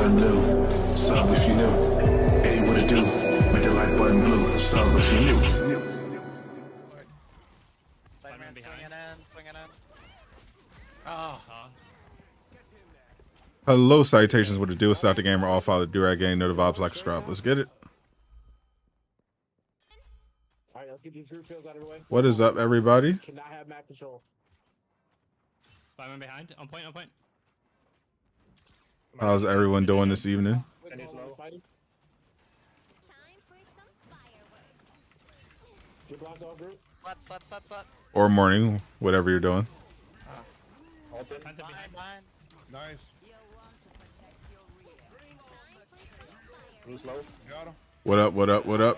button blue. Sub if you new. Hey, what it do? Make the like button blue. Sub if you new. Spider-Man swinging in. Oh. Hello, salutations. What to do? Sadot the Gamer, all father, Durag Nation, know the vibes, like a scrub. Let's get it. All right, let's get these group kills out of the way. What is up, everybody? Cannot have map control. Spider-Man behind. On point, on point. How's everyone doing this evening? Slap. Or morning, whatever you're doing. Behind. Nice. Bruce low. Got him. What up, what up, what up?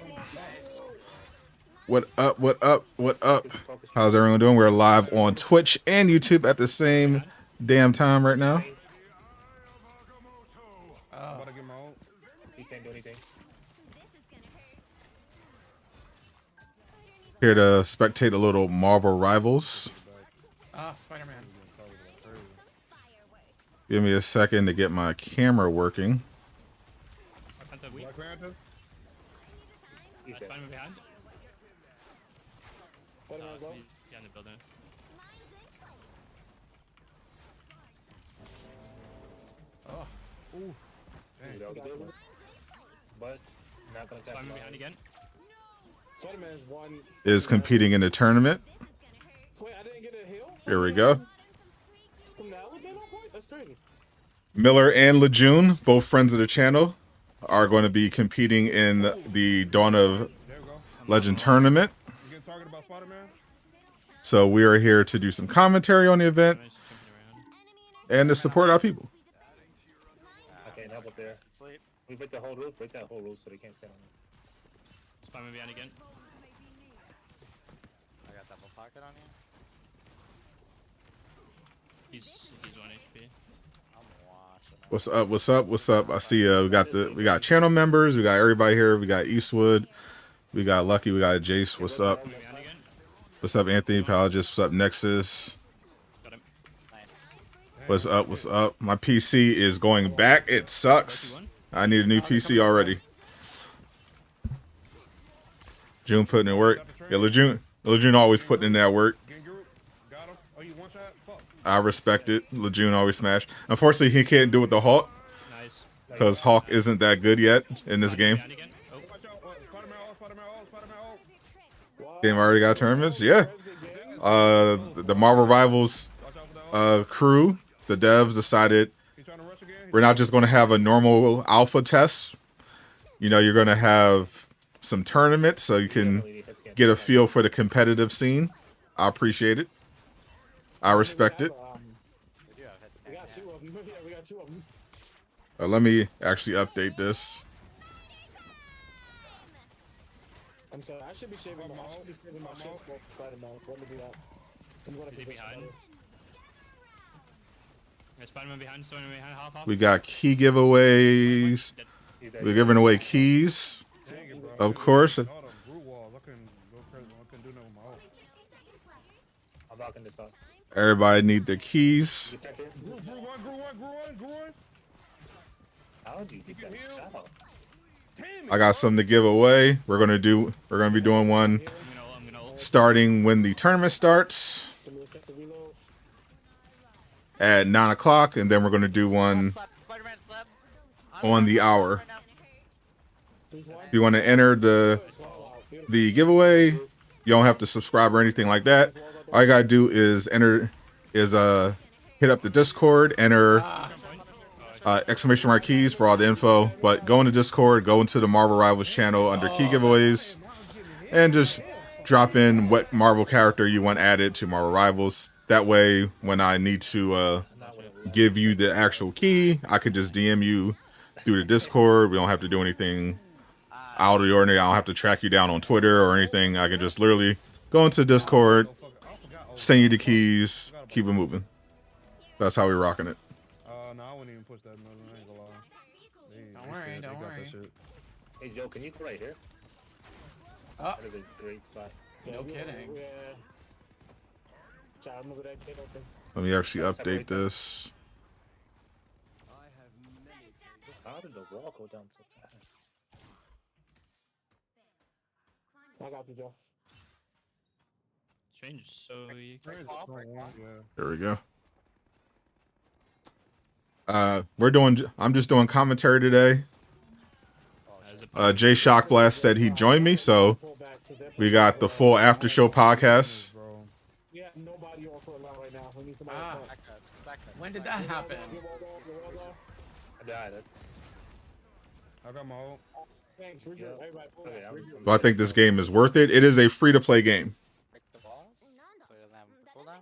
What up, what up, what up? How's everyone doing? We're live on Twitch and YouTube at the same damn time right now. I'm about to get my ult. He can't do anything. Here to spectate a little Marvel Rivals. Spider-Man. Give me a second to get my camera working. Black Panther. Spider-Man behind. Yeah, in the building. Oh. Ooh. But not gonna catch Spider-Man behind again. Spider-Man's one. Is competing in the tournament. Wait, I didn't get a heal? Here we go. From the elevator point? That's crazy. Miller and Lejeune, both friends of the channel, are going to be competing in the Dawn of Legend tournament. You get targeted by Spider-Man? So we are here to do some commentary on the event and to support our people. I can't help up there. Sleep. We break the whole roof, break that whole roof so they can't stand on it. Spider-Man behind again. I got double pocket on you. He's 1 HP. I'm watching it. What's up? What's up? What's up? I see we got channel members, we got everybody here, we got Eastwood, we got Lucky, we got Jace. What's up? Behind again. What's up, Anthony Palogist? What's up, Nexus? Got him. Nice. What's up? What's up? My PC is going back. It sucks. I need a new PC already. June putting in work. Yeah, Lejeune always putting in that work. Got him. Oh, you want that? Fuck. I respect it. Lejeune always smash. Unfortunately, he can't do it with the Hawk Nice. because Hawk isn't that good yet in this game. Behind again. Oh. Watch out. Spider-Man ult, Spider-Man ult, Spider-Man ult. Game already got tournaments. Yeah. The Marvel Rivals Watch out for that ult. crew, the devs decided He's trying to rush again. we're not just going to have a normal alpha test. You know, you're going to have some tournaments so you can get a feel for the competitive scene. I appreciate it. I respect it. We do have hit We got two of them. Yeah, we got two of them. Let me actually update this. I'm sorry, I should be saving my shit for Spider-Man. So let me do that. I'm going to Is he position behind? better. Yeah, Spider-Man behind. Spider-Man behind. Half. We got key giveaways. Dead. We're giving away keys, Dang it, bro. of course. All them brute walls. I couldn't go crazy. I couldn't do nothing with my ult. I'm blocking this up. Everybody need the keys. Grew one. How did you get that shot? I got something to give away. We're gonna be doing one I'm gonna ult. starting when the tournament starts Give me a second to reload. at 9 o'clock, and then we're gonna do one Slap. Spider-Man slap. on the hour. Right now. Who's one? If you want to enter the giveaway, you don't have to subscribe or anything like that. All you gotta do is hit up the Discord, enter exclamation mark keys for all the info. But go into Discord, go into the Marvel Rivals channel under key giveaways, and just drop in what Marvel character you want added to Marvel Rivals. That way, when I need to give you the actual key, I could just DM you through the Discord. We don't have to do anything out of the ordinary. I don't have to track you down on Twitter or anything. I can just literally go into Discord, send you the keys, keep it moving. That's how we're rocking it. No, I wouldn't even push that. No, I ain't gonna lie. Don't worry, don't worry. Hey, Joe, can you come right here? Oh. That is a great spot. No kidding. Yeah. Try to move that kid opens. Let me actually update this. How did the wall go down so fast? I got you, Joe. Change so you There we go. I'm just doing commentary today. JayShockblast said he joined me, so we got the full after show podcast. Yeah, nobody on for a lot right now. We need somebody. Ah. Back up. When did that happen? I died. I got my ult. Thanks, Richard. Everybody, pull Okay, back. I'm- But I think this game is worth it. It is a free to play game. Break the walls, so he doesn't have the cooldown.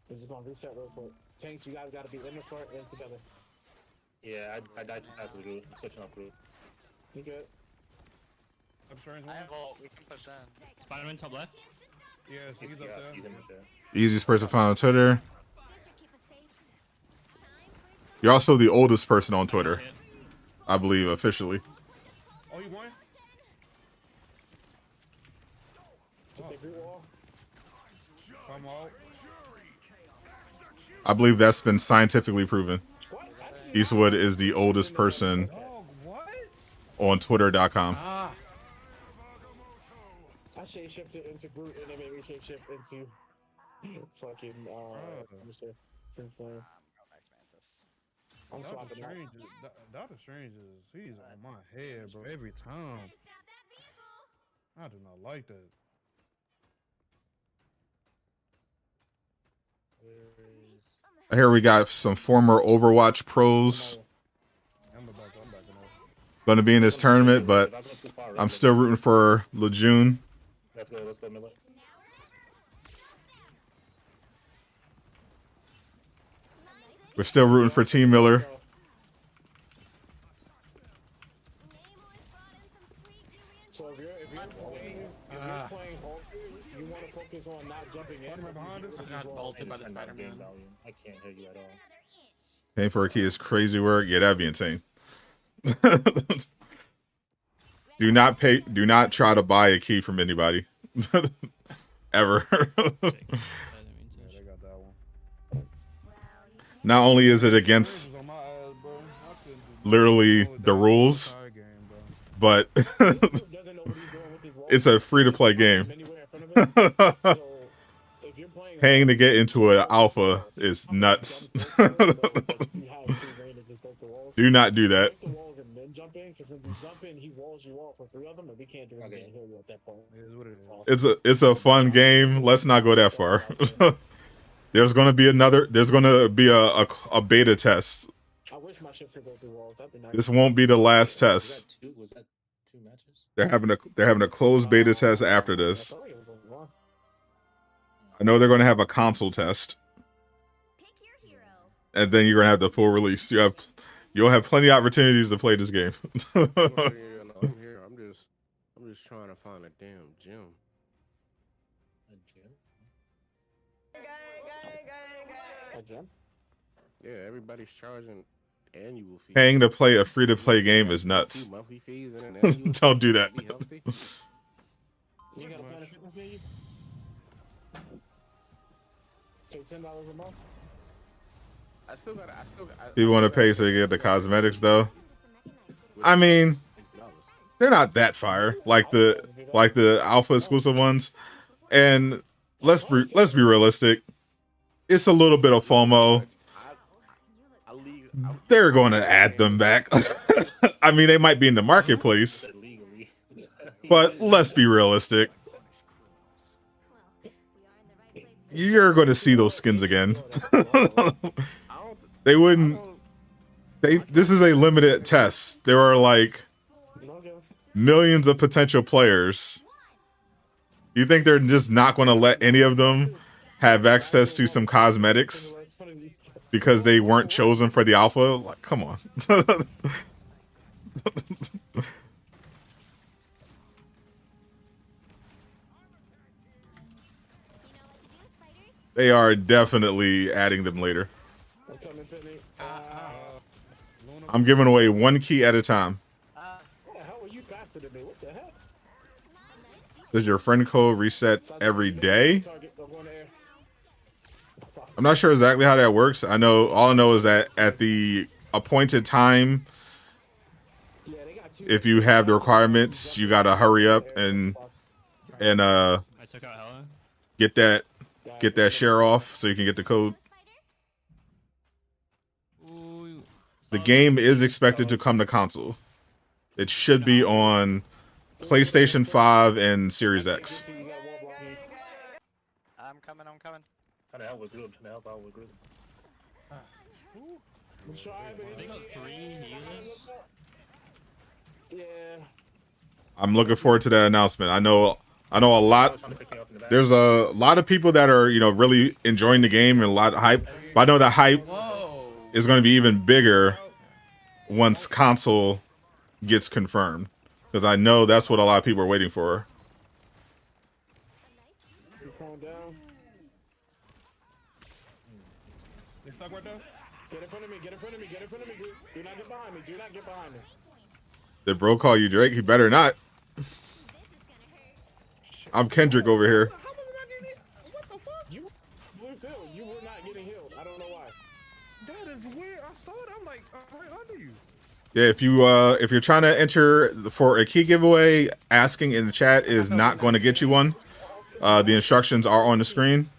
This is gonna reset real quick. Tanks, you guys gotta be in the front and together. Yeah, I died too fast to the group. I'm switching up group. You good? I have ult. We can push in. Spider-Man top left. Yeah, he's up there. He's in there. Easiest person to find on Twitter. You're also the oldest person on Twitter, I believe, officially. Oh, you won? Just take root wall. I'm out. I believe that's been scientifically proven. Eastwood is the oldest person Oh, what? on Twitter.com. Ah. I shape shifted into Groot and then made me shape shift into fucking Mr. Since Go back to Mantis. I'm swapping out. Doctor Strange is, he's on my head, bro, every time. I do not like that. Here we got some former Overwatch pros I'm backing up. going to be in this tournament, but I'm still rooting for Lejeune. Let's go, Miller. We're still rooting for Team Miller. So if you're playing you want to focus on not jumping in. I got bolted by the Spider-Man. I can't hear you at all. Paying for a key is crazy work. Yeah, that'd be insane. Do not try to buy a key from anybody. Ever. Yeah, they got that one. Not only is it against On my ass, bro. I couldn't do literally nothing. the rules, Entire game, bro. but Doesn't know what he's doing with his wall. it's a free to play game. Anywhere in front of him. So if you're playing Paying to get into an alpha is nuts. you have free reign to just break the walls. Do not do that. Break the walls and then jump in, because when you jump in, he walls you off for 3 of them, and we can't do anything to heal you at that point. It is what it is. It's a fun game. Let's not go that far. There's gonna be a beta test. I wish my ship could go through walls. That'd be nice. This won't be the last test. Was that two matches? They're having a closed beta test after this. I thought it was a one. I know they're gonna have a console test, and then you're gonna have the full release. You'll have plenty of opportunities to play this game. I'm here. I'm just trying to find a damn gym. A gym? A gem? Yeah, everybody's charging annual fees. Paying to play a free to play game is nuts. 2 monthly fees and an annual Don't do that. Be healthy. You got a plan of fitness fee? Pay $10 a month? You want to pay so you get the cosmetics though. I mean, they're not that fire like the alpha exclusive ones. And let's be realistic. It's a little bit of FOMO. They're going to add them back. I mean, they might be in the marketplace, Legally. but let's be realistic. You're going to see those skins again. They wouldn't. This is a limited test. There are like millions of potential players. You think they're just not going to let any of them have access to some cosmetics because they weren't chosen for the alpha? Like, come on. They are definitely adding them later. I'm giving away 1 key at a time. How are you faster than me? What the heck? Does your friend code reset every day? Target, go in the air. I'm not sure exactly how that works. All I know is that at the appointed time, if you have the requirements, you gotta hurry up and I took out Hella. get that share off so you can get the code. Ooh, The game is expected to come to console. It should be on PlayStation 5 and Series X. I'm coming. Trying to help with group. Trying to help out with group. they got 3 healers. Yeah. I'm looking forward to that announcement. I know a lot. There's a lot of people that are, really enjoying the game and a lot of hype. But I know the hype is going to be even bigger once console gets confirmed, because I know that's what a lot of people are waiting for. They stuck right there? Get in front of me. Get in front of me. Get in front of me. Do not get behind me. Do not get behind me. Did bro call you Drake? He better not. I'm Kendrick over here. How was I getting hit? What the fuck? You blue field. You were not getting healed. I don't know why. That is weird. I saw it. I'm like, right under you. Yeah, if you're trying to enter for a key giveaway, asking in the chat is not going to get you one. The instructions are on the screen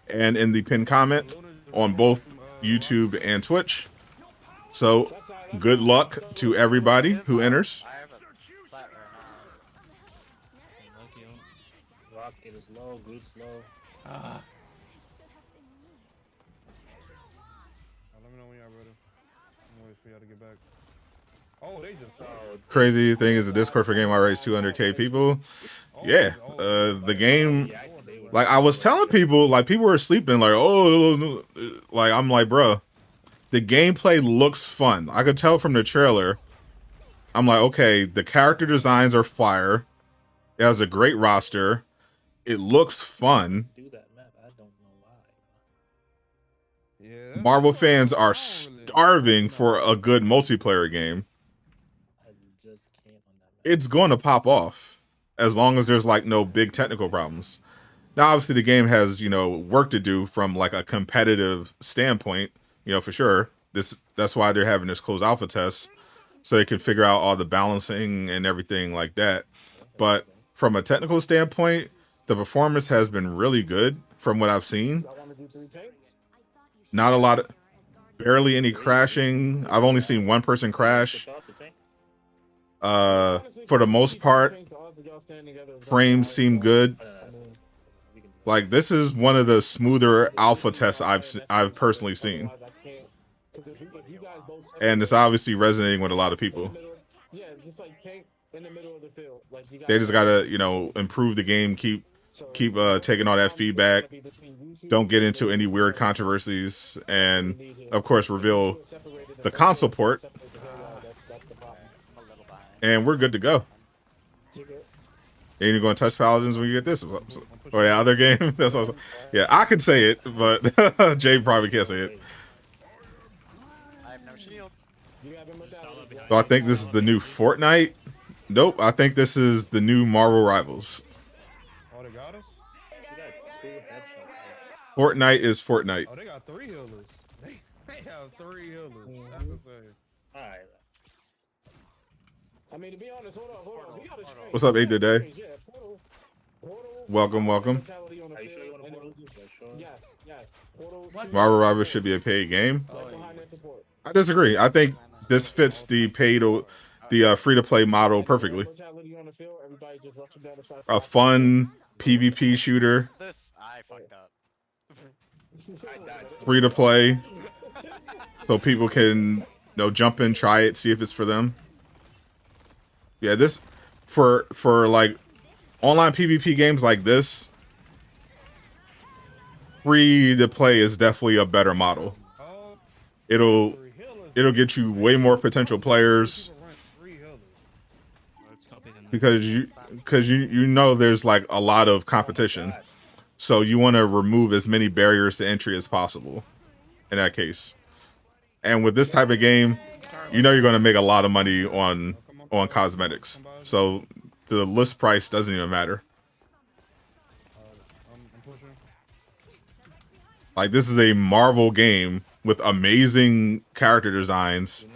and in the pinned comment on both YouTube and Twitch. So, good luck to everybody who enters. I have a flat right now. Rocket is low. Groot's low. Let me know when y'all ready. I'm waiting for y'all to get back. Oh, they just Crazy thing is the Discord for game already is 200K people. Yeah, the game, like I was telling people, like people were sleeping, like, oh, like I'm like, bro, the gameplay looks fun. I could tell from the trailer. I'm like, okay, the character designs are fire. It has a great roster. It looks fun. Do that map. I don't know why. yeah. Marvel fans are starving for a good multiplayer game. I just can't on that map. It's going to pop off as long as there's like no big technical problems. Now, obviously, the game has work to do from like a competitive standpoint. For sure. That's why they're having this closed alpha test, so they can figure out all the balancing and everything like that. But from a technical standpoint, the performance has been really good from what I've seen. I want to do 3 tanks. Not a lot of, barely any crashing. I've only seen one person crash. For the most part, frames seem good. Like, this is one of the smoother alpha tests I've personally seen. And it's obviously resonating with a lot of people. Yeah, just like tank in the middle of the field. Like They just gotta, improve the game, keep taking all that feedback. Don't get into any weird controversies, and of course reveal the console port, I'm a little behind. and we're good to go. Ain't you gonna touch Paladins when you get this? Oh yeah, other game. That's what yeah, I could say it, but Jay probably can't say it. I have no shield. So I think this is the new Fortnite. Nope, I think this is the new Marvel Rivals. Oh, they got us? Fortnite is Fortnite. Oh, they got 3 healers. They have 3 healers. That's insane. Alright. I mean, to be honest, hold on. We got a straight. What's up, 8th Day? Yeah, Portal, Welcome. mentality on the field, and it was just- Yes. Portal, Marvel Rivals should be a paid game. like behind that support. I disagree. I think this fits the free-to-play model perfectly. Mentality on the field, everybody just rushing down the fast. A fun PvP shooter, I fucked up. free-to-play, so people can jump in, try it, see if it's for them. Yeah, this for like online PvP games like this, free-to-play is definitely a better model. Oh, It'll 3 healers. get you way more potential players. People run 3 healers. Let's copy him. because you know there's like a lot of competition, so you want to remove as many barriers to entry as possible in that case. And with this type of game, you're going to make a lot of money on cosmetics, so the list price doesn't even matter. I'm pushing. Like, this is a Marvel game with amazing character designs,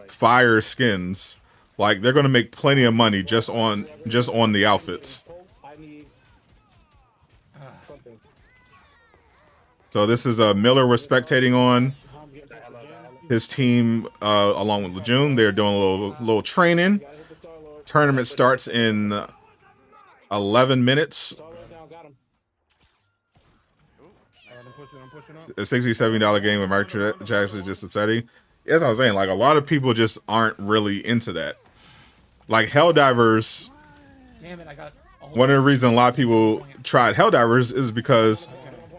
fire skins. Like, they're gonna make plenty of money just on the outfits. I need something. So this is Miller we're spectating on. His team, along with Lejeune, they're doing a little training. Tournament starts in 11 minutes. A $60, $70 game with microtransactions is just upsetting. That's what I'm saying. Like, a lot of people just aren't really into that. Like, Helldivers. Damn it, I got One of the reasons a lot of people tried Helldivers is because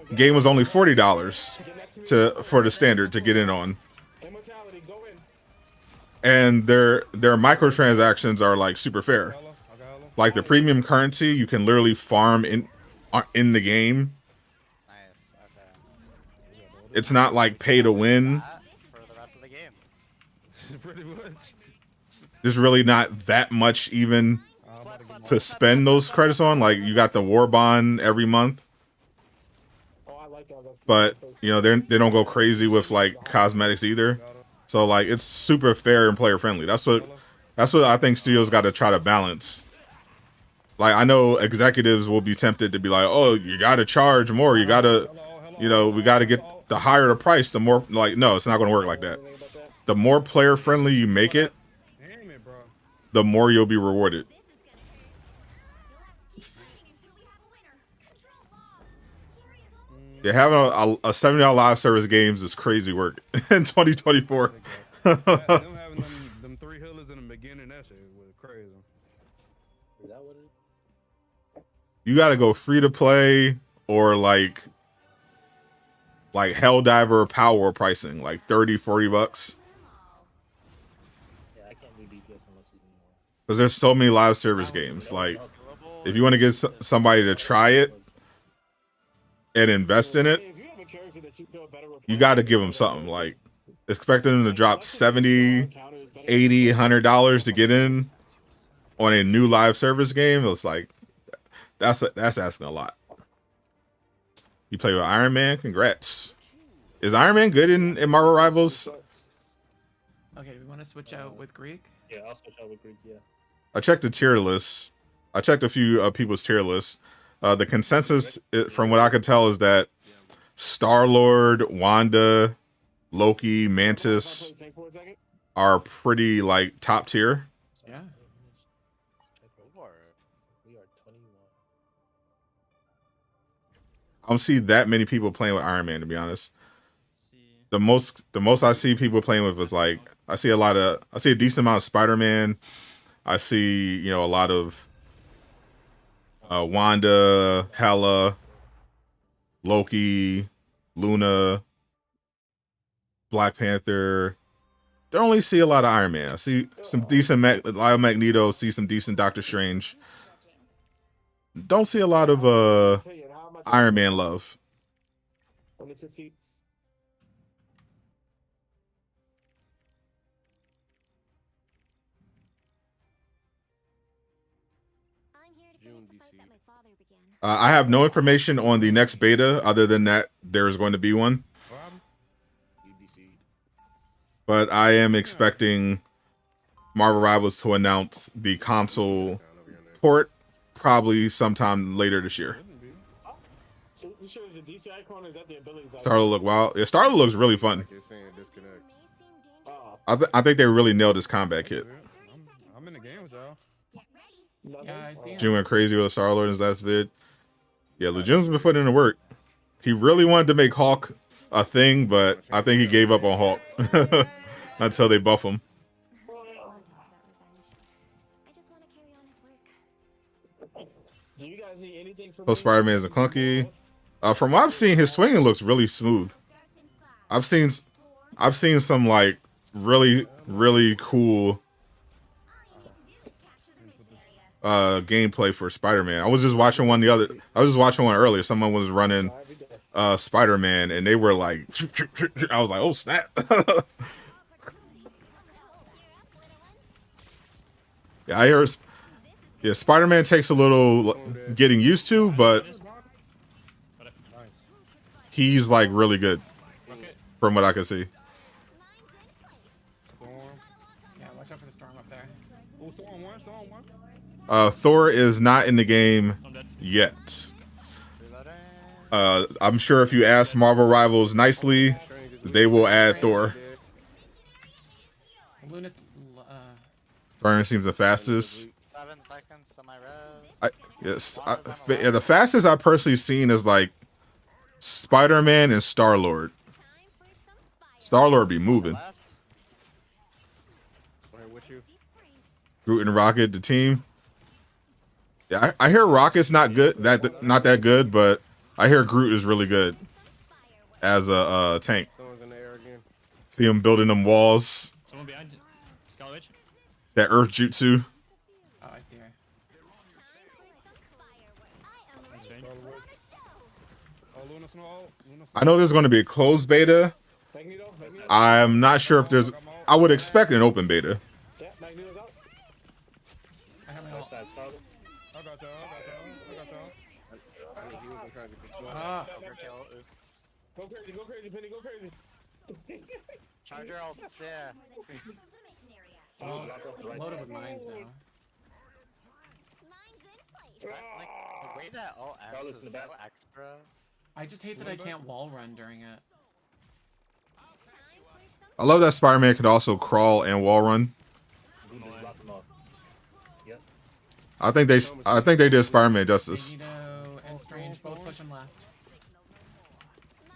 the game was only $40 for the standard to get in on. And their microtransactions are like super fair. Like the premium currency, you can literally farm in the game. Nice. Okay. It's not like pay to win. For the rest of the game. Pretty much. There's really not that much even to spend those credits on. Like, you got the war bond every month, but you know they don't go crazy with like cosmetics either. So like, it's super fair and player friendly. That's what I think studios got to try to balance. Like, I know executives will be tempted to be like, oh, you got to charge more. You got to, you know, we got to get the higher the price, the more. Like, no, it's not going to work like that. The more player friendly you make it, the more you'll be rewarded. Yeah, having a $70 live service games is crazy work in 2024. Them having them 3 healers in the beginning, that shit was crazy. Is that what it is? You got to go free to play or like Helldiver power pricing, like 30, 40 bucks. Yeah, I can't do DPS unless he's more. Because there's so many live service games. Like, if you want to get somebody to try it and invest in it, you got to give them something. Like, expecting them to drop $70, $80, $100 to get in on a new live service game, it's like, that's asking a lot. You play with Iron Man? Congrats. Is Iron Man good in Marvel Rivals? Okay, we want to switch out with Greek. Yeah, I'll switch out with Greek, yeah. I checked the tier list. I checked a few people's tier lists. The consensus, from what I could tell, is that Star-Lord, Wanda, Loki, Mantis are pretty, like, top tier. Yeah. We are 21. I don't see that many people playing with Iron Man, to be honest. The most I see people playing with is like, I see a decent amount of Spider-Man. I see, you know, a lot of Wanda, Hela, Loki, Luna, Black Panther. Don't only see a lot of Iron Man. I see some decent Magneto, see some decent Doctor Strange. Don't see a lot of Iron Man love. Only critiques. I have no information on the next beta other than that there is going to be one. But I am expecting Marvel Rivals to announce the console port probably sometime later this year. You sure it's a DC icon or is that the abilities? Starlord look wild. Yeah, Starlord looks really fun. Oh. I think they really nailed this combat kit. I'm in the game with y'all. Yeah, I see him. June went crazy with Starlord in his last vid. Yeah, Legion's been putting in the work. He really wanted to make Hulk a thing, but I think he gave up on Hulk until they buff him. Do you guys need anything from So Spider-Man is a clunky. From what I've seen, his swinging looks really smooth. I've seen some like really cool gameplay for Spider-Man. I was just watching one earlier. Someone was running Spider-Man and they were like, I was like, oh snap. Yeah, I hear. Yeah, Spider-Man takes a little getting used to, but he's like really good Rocket. from what I can see. Storm. Yeah, watch out for the storm up there. Oh, Storm one, Storm one. Thor is not in the game I'm dead. yet. Reloading. I'm sure if you ask Marvel Rivals nicely, they will add Thor. Luna, Thor seems the fastest. 7 seconds to my res. Yes, the fastest I've personally seen is like Spider-Man and Star-Lord. Star-Lord be moving. Left. Right with you. Groot and Rocket, the team. Yeah, I hear Rocket's not good, not that good, but I hear Groot is really good as a tank. Someone's in the air again. See him building them walls, Someone behind. Scarlet Witch. that Earth Jutsu. oh, I see her. Strange. Oh, Luna Snow. Luna Snow. I know there's going to be a closed beta. Magneto, Magneto. I'm not sure if there's. I would expect an open beta. Yeah, Magneto's out. I got my Left ult. side, Scarlet. I got y'all. I got y'all. I need heals. I'm trying to get this one. Ah, Overkill. Oops. Go crazy, Penny, go crazy. Charger ult. Yeah. oh, it's loaded with mines now. Like, the way that ult ends is in the so back. extra. I just hate that I can't wall run during it. I love that Spider-Man can also crawl and wall run. Yep. I think they did Spider-Man justice. Magneto and Strange both pushing left.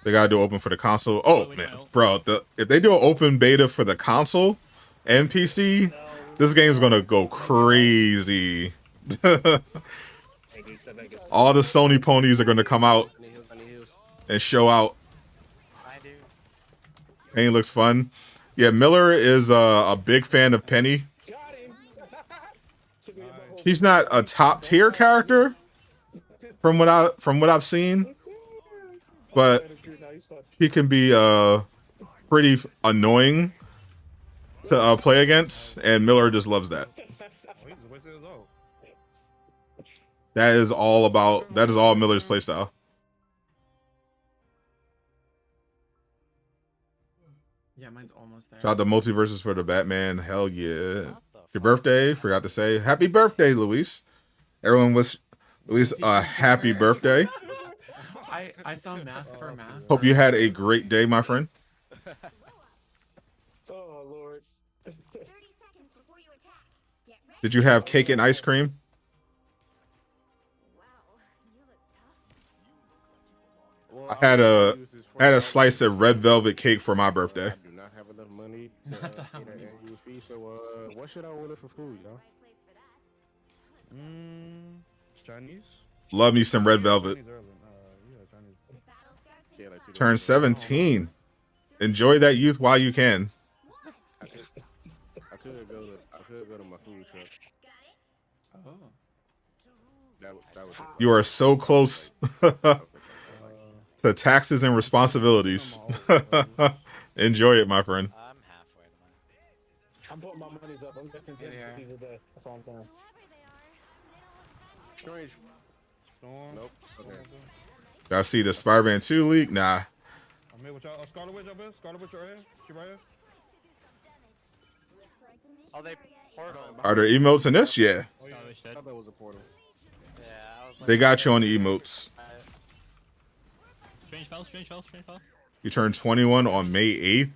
They gotta do open for the console. Oh man, bro, if they do an open beta for the console and PC, this game's gonna go crazy. All the Sony ponies are gonna come out I need heals. I need heals. and show out. I do. Penny looks fun. Yeah, Miller is a big fan of Penny. Got him. Took me to my hole. She's not a top tier character from what I've seen, but Now he's fun. she can be pretty annoying to play against, and Miller just loves that. Oh, he just wasted his ult. That is all Miller's playstyle. Yeah, mine's almost there. Shout out to Multiverses for the Batman. Hell yeah. What the Your birthday, forgot to say. Happy birthday, Luis. Everyone wish Luis a happy birthday. I saw Mask for Mask. Hope you had a great day, my friend. Oh, Lord. Did you have cake and ice cream? Well, I had a use this for my- slice of red velvet cake for my birthday. I do not have enough money to Not that get an many. annual fee, so what should I order for food, y'all? Chinese. Love me some red velvet. Chinese early. Yeah, Chinese. Yeah, like Turn 17. Enjoy that youth while you can. I could go to my food truck. Oh. That was You are so close to taxes and responsibilities. Enjoy it, my friend. I'm halfway to mine. I'm putting my monies up. I'm getting Here they are. either day. That's all I'm saying. strange. Storm. Nope. Okay. Y'all see the Spider-Man 2 leak? Nah. I mean, what y'all? Scarlet Witch up here. Scarlet Witch right here. She right here. Oh, they portal. Are there emotes in this? Yeah. Oh yeah. Scarlet Witch I dead. thought that was a portal. Yeah, I was like, They got you on the emotes. Strange fell. You turned 21 on May 8th.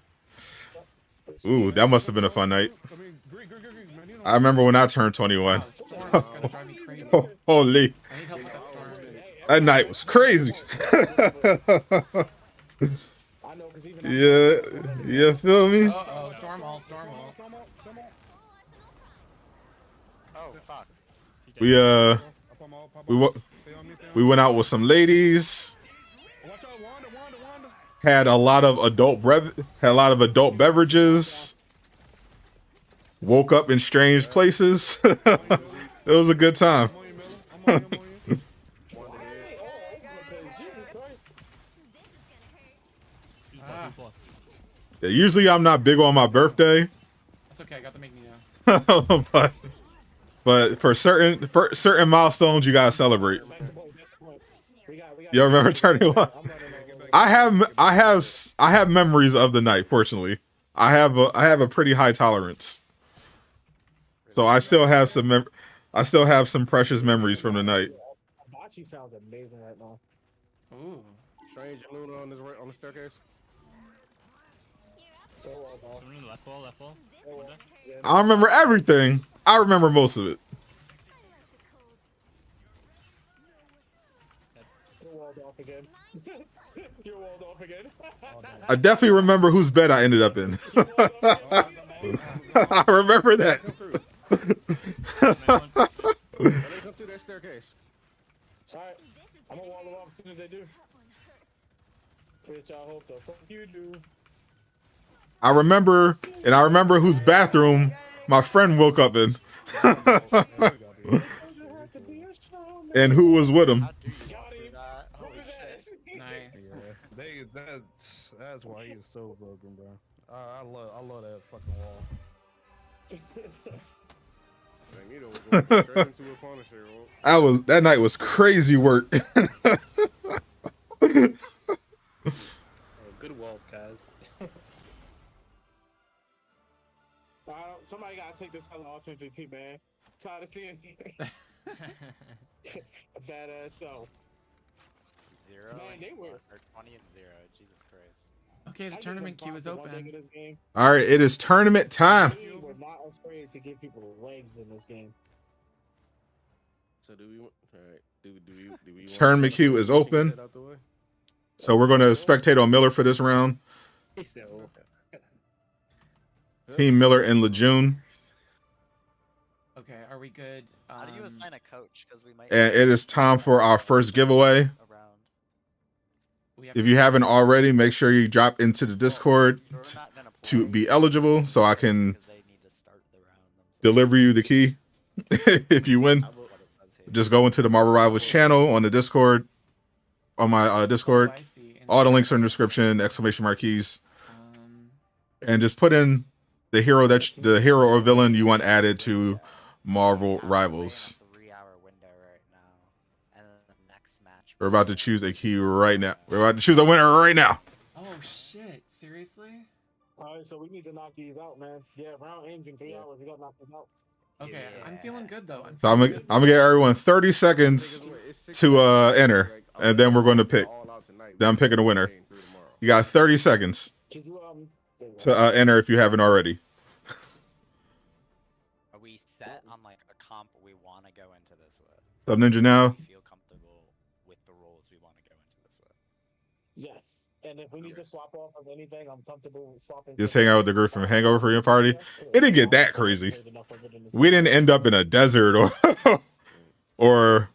Ooh, that must have been a fun night. I mean, Greek. Man, you know. I remember when I turned 21. Wow, Storm is gonna drive me crazy. Holy. I need help with that Storm. That night was crazy. I know, because even Yeah. You feel me? Oh, Storm ult, Storm ult. Come on. oh, fuck. We we went out with some ladies. Watch out, Wanda. Had a lot of adult beverages. Woke up in strange places. It was a good time. I'm on you. Jesus Christ. Yeah, usually I'm not big on my birthday, That's okay, I got the Magneto. but for certain milestones you gotta celebrate. Back to point. We got You remember turning one? I'm running over. I have memories of the night. Fortunately, I have a pretty high tolerance, so I still have some precious memories from the night. Hibachi sounds amazing right now. Ooh. Strange and Luna on this on the staircase. So well, dog. Someone left wall, left wall. So well. Yeah, I don't remember everything. I remember most of it. You're walled off again. You're walled off again. I definitely remember whose bed I ended up in. I remember that. Come through that staircase. Alright, I'm gonna wall them off as soon as they do. Which I hope the fuck you do. I remember whose bathroom my friend woke up in. And who was with him. How do you do that? Holy shit. Nice. Yeah, that's why he's so broken, bro. I love that fucking wall. Magneto was going straight into a Punisher. That night was crazy work. Good walls, guys. Somebody gotta take this hella off MVP, man. Tired of seeing a badass so. 0 Man, they were. or 20 and 0. Jesus Christ. Okay, the tournament queue is open. All right, it is tournament time. We were not afraid to give people legs in this game. So do we? All right. Do we? Tournament queue is open. Get out the way? So we're going to spectate on Miller for this round. So, Team Miller and Lejeune. Okay, are we good? How do you assign a coach? Because we might. And it is time for our first giveaway. Around. If you haven't already, make sure you drop into the Discord to be eligible so I can deliver you the key. If you win, just go into the Marvel Rivals channel on the Discord, on my Discord. All the links are in the description, exclamation mark keys. And just put in the hero or villain you want added to Marvel Rivals. We're about to choose a key right now. We're about to choose a winner right now. Oh shit! Seriously? Alright, so we need to knock these out, man. Yeah, round ends in 3 hours. We gotta knock them out. Okay, I'm feeling good though. So I'm gonna get everyone 30 seconds to enter, and then we're going to pick. Then I'm picking a winner. You got 30 seconds to enter if you haven't already. Are we set on like a comp we want to go into this with? What's up, Ninja now? We feel comfortable with the roles we want to go into this with. Yes. And if we need to swap off of anything, I'm comfortable with swapping. Just hang out with the group from Hangover for your party. It didn't get that crazy. We didn't end up in a desert or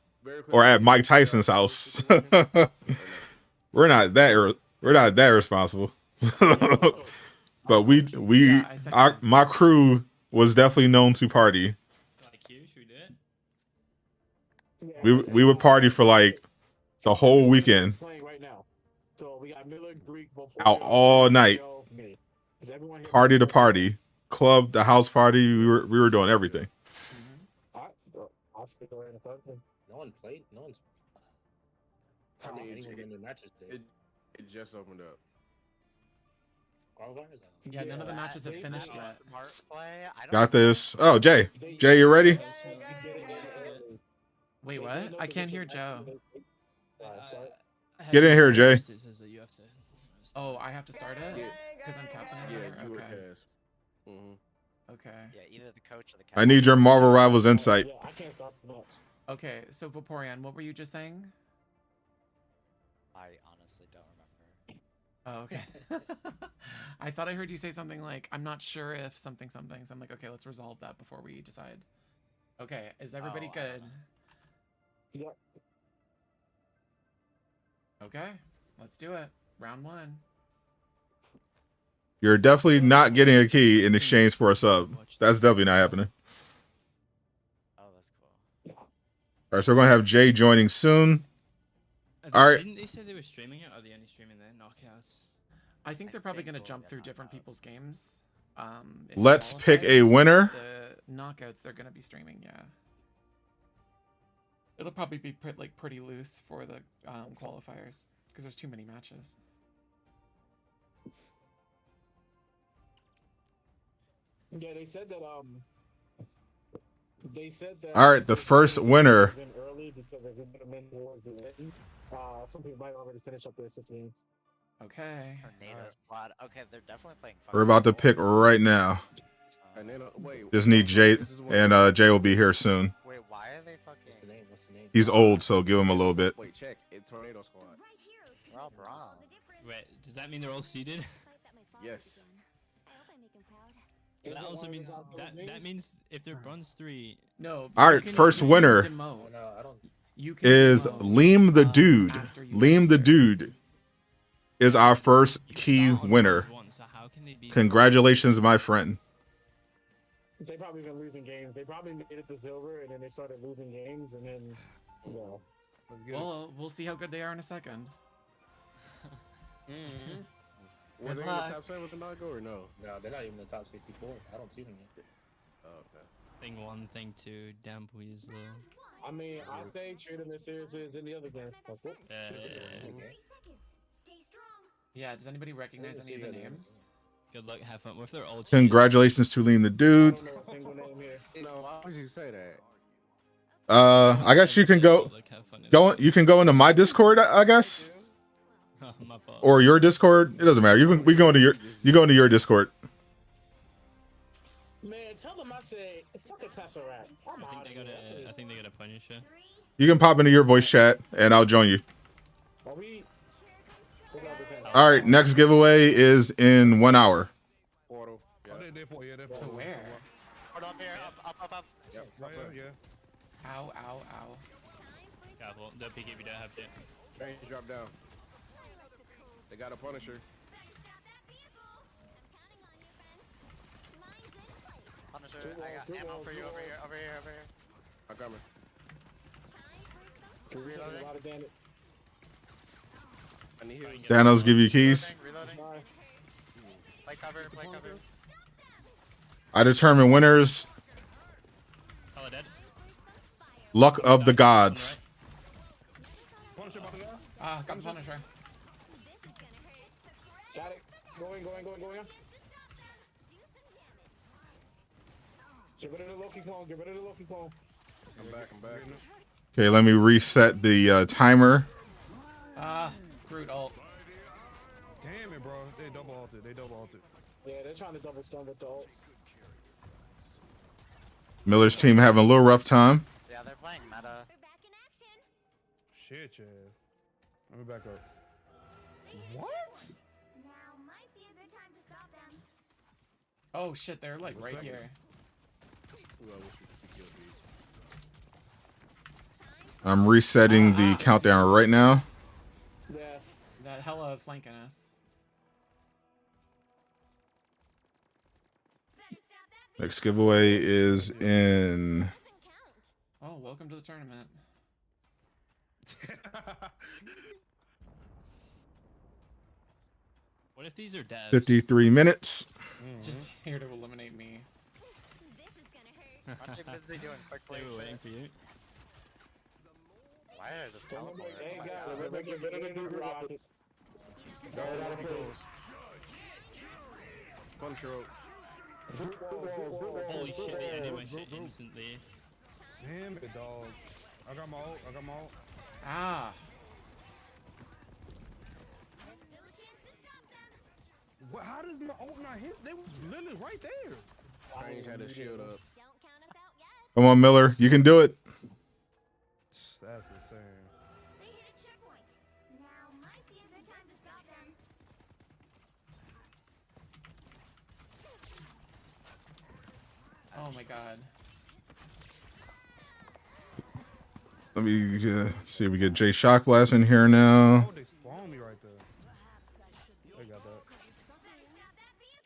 at Mike Tyson's house. We're not that responsible. But my crew was definitely known to party. Like you, should we do it? We would party for like the whole weekend. So we got Miller, Greek, Out all night. Party to party. Club, the house party. We were doing everything. I'll stick around in front of him. no one played. No one's. I mean, anyone in the matches did. It just opened up. Qualifiers, though. Yeah, none of the matches have finished yet. Smart play. I don't Got this. Oh, Jay, you ready? Wait, what? I can't hear Joe. Get in here, Jay. Oh, I have to start it? Because I'm captain. Yeah, you were Okay. cast. Okay. Yeah, either the coach or the I need your Marvel Rivals insight. Yeah, I can't stop the match. Okay, so Vaporeon, what were you just saying? I honestly don't remember. Oh, okay. I thought I heard you say something like, I'm not sure if something. So I'm like, okay, let's resolve that before we decide. Okay, is everybody Oh, I don't good? know. Yep. Okay, let's do it. Round 1. You're definitely not getting a key in exchange for a sub. That's definitely not happening. Oh, that's cool. All right, so we're gonna have Jay joining soon. All right. Didn't they say they were streaming it? Or are they only streaming their knockouts? I think they're probably think going to we'll jump get through different knockouts. people's games. If Let's you pick qualify. a winner. The knockouts, they're going to be streaming, yeah. It'll probably be pretty loose for the qualifiers because there's too many matches. Yeah, they said that. They said that. All right, the first winner. Early because they're gonna come in towards the end. Some people might already finish up their 6 games. Okay. Tornado squad. Okay, they're definitely playing. We're about to pick right now. And then, wait. Just need Jay, and Jay will be here soon. Wait, why are they fucking? What's the name? What's the name? He's old, so give him a little bit. Wait, check. It's Tornado Squad. We're all wrong. Wait, does that mean they're all seeded? Yes. That also means that means if they're bronze 3. No. All you right, can- first you can winner demote. Oh, no, I don't. You can Is demote, Liam the Dude. after you Liam the answer. Dude is our first key winner. So how can they be? Congratulations, my friend. They probably been losing games. They probably made it to silver, and then they started losing games, and then, well. Let's get it. Well, we'll see how good they are in a second. Were they in the top 7 with the Nago or no? No, they're not even in the top 64. I don't see them yet. Oh, okay. Thing 1, thing 2, damn Weasel. I mean, I say treat them as seriously as any other game. That's it. Yeah, does anybody recognize Let's any of the see, names? Good luck, have fun. What if they're all cheated? Congratulations to Liam the I Dude. don't know a single name here. No, why would you say that? I guess you can go. Good luck, have fun. You can go into my Discord, I guess, My fault. or your Discord. It doesn't matter. We go into your Discord. Man, tell them I said, suck a Tesseract. I'm I out think of they here. got a I think they got a Punisher. You can pop into your voice chat, and I'll join you. Are we? All right, next giveaway is in 1 hour. Portal. Yeah. Oh, they're To where? Hold on here. Up. Yep. Yeah, yeah. Ow, ow, ow. Careful, don't peek if you don't have to. Change, drop down. They got a Punisher. Punisher, I got ammo for you over here. I'm coming. We're taking a lot of damage. I need heals. Thanos give you keys. Reloading. Play cover. I determine winners. Hello, dead. Luck of the gods. Punisher about to go. Ah, got the Punisher. Got it. Going. Get rid of the Loki clone. I'm back. Okay, let me reset the timer. Ah, Groot ult. Damn it, bro. They double ulted. Yeah, they're trying to double stun with the ults. Miller's team having a little rough time. Yeah, they're playing meta. Shit, yeah. Let me back up. What? Oh shit, they're like right here. Ooh, I wish we could see kill these. I'm resetting the countdown right now. Yeah. That hella flanking us. Next giveaway is in Oh, welcome to the tournament. What if these are dead? 53 minutes. Just here to eliminate me. Aren't you busy doing quick They were waiting for you. Why are just teleporting? Hey, guys, remember, get rid of the Durag rockets. Punisher out. Holy shit, they ended my shit instantly. Damn it, dog. I got my ult. Ah. What? How does my ult not hit? They was literally right there. Strange had his shield up. Come on, Miller. You can do it. That's insane. Oh my god. Let me see if we get JayShockblast in here now. Oh, they spawned me right there. They got that.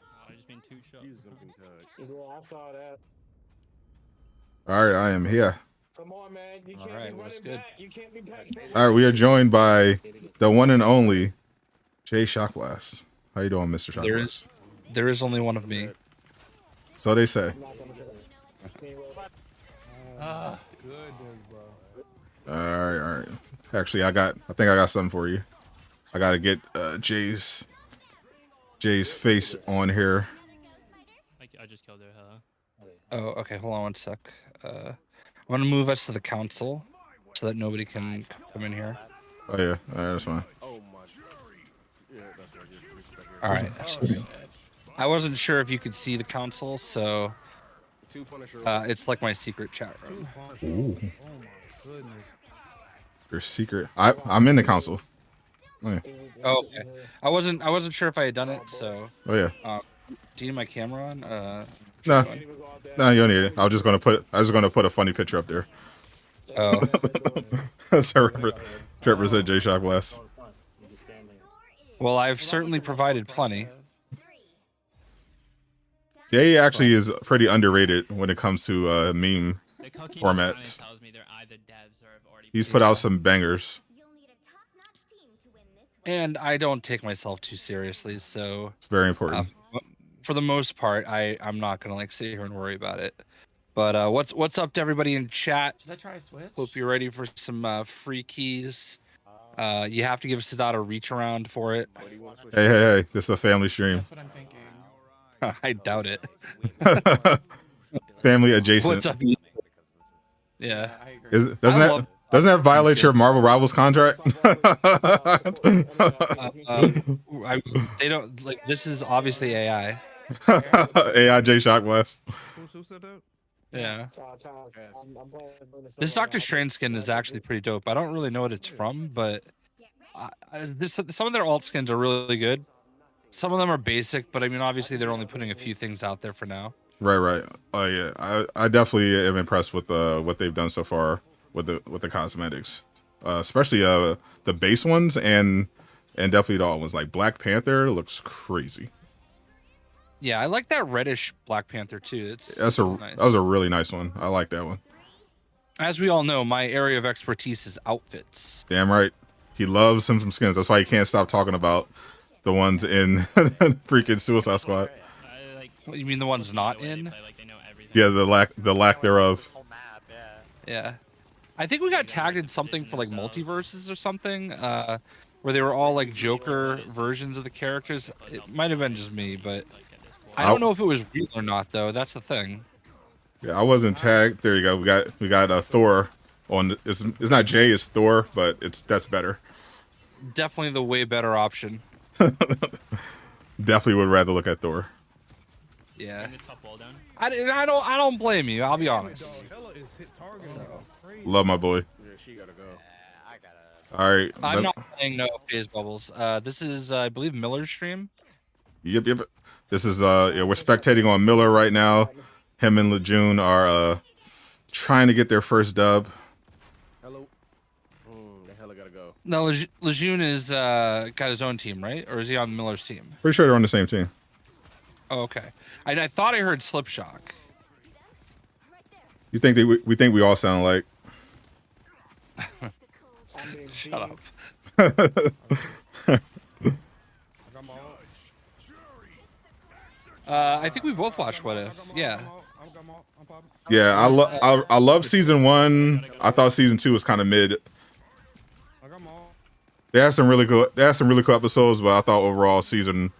Oh, I just been 2 shots. Use them touch. Yeah, I saw that. All right, I am here. Come on, man. You All can't right, be what's running good? back. You can't be back. All right, we are joined by the one and only JayShockblast. How you doing, Mr. Shockblast? There is only one of me. So they say. Ah. Goodness, bro. All right. Actually, I think I got something for you. I gotta get Jay's face on here. I I just killed her. Hello. Oh, okay. Hold on one sec. I'm gonna move us to the council so that nobody can come in here. Oh yeah, that's fine. Oh my. Yeah, that's right. All right. I wasn't sure if you could see the council, so Two Punisher. it's like my secret chat room. Ooh. Oh my goodness. Your secret. I'm in the council. Oh yeah. Oh, okay. I wasn't sure if I had done it, so. Oh yeah. Do you need my camera on? No, you don't need it. I was just gonna put a funny picture up there. Oh. That's to represent JayShockblast. Well, I've certainly provided plenty. Yeah, he actually is pretty underrated when it comes to meme formats. He's put out some bangers. And I don't take myself too seriously, so It's very important. For the most part, I'm not gonna like sit here and worry about it. But what's up to everybody in chat? Should I try a switch? Hope you're ready for some free keys. You have to give Sadot a reach around for it. Hey, this is a family stream. That's what I'm thinking. I doubt it. Family adjacent. What's up? Yeah. I agree. Doesn't that violate your Marvel Rivals contract? They don't like. This is obviously AI. AI JayShockblast. Who said that? Yeah. This Doctor Strange skin is actually pretty dope. I don't really know what it's from, but some of their alt skins are really good. Some of them are basic, but I mean, obviously, they're only putting a few things out there for now. Right. Oh yeah, I definitely am impressed with what they've done so far with the cosmetics, especially the base ones and definitely the alt ones. Like Black Panther looks crazy. Yeah, I like that reddish Black Panther too. That was a really nice one. I like that one. As we all know, my area of expertise is outfits. Damn right. He loves him from skins. That's why he can't stop talking about the ones in freaking Suicide Squad. You mean the ones not in? Yeah, the lack thereof. Yeah. I think we got tagged in something for like multiverses or something, where they were all like Joker versions of the characters. It might have been just me, but I don't know if it was real or not, though. That's the thing. Yeah, I wasn't tagged. There you go. We got Thor on. It's not Jay, it's Thor, but that's better. Definitely the way better option. Definitely would rather look at Thor. Yeah. I don't blame you. I'll be honest. Love my boy. Yeah, she gotta go. All right. I'm not playing no phase bubbles. This is I believe Miller's stream. Yep. This is we're spectating on Miller right now. Him and Lejeune are trying to get their first dub. Hello. The hell I gotta go. No, Lejeune is got his own team, right? Or is he on Miller's team? Pretty sure they're on the same team. Oh, okay. I thought I heard Slipshock. You think we think we all sound like? Shut up. I think we both watched What If. Yeah. Yeah, I love season 1. I thought season 2 was kind of mid. They had some really cool episodes, but I thought overall season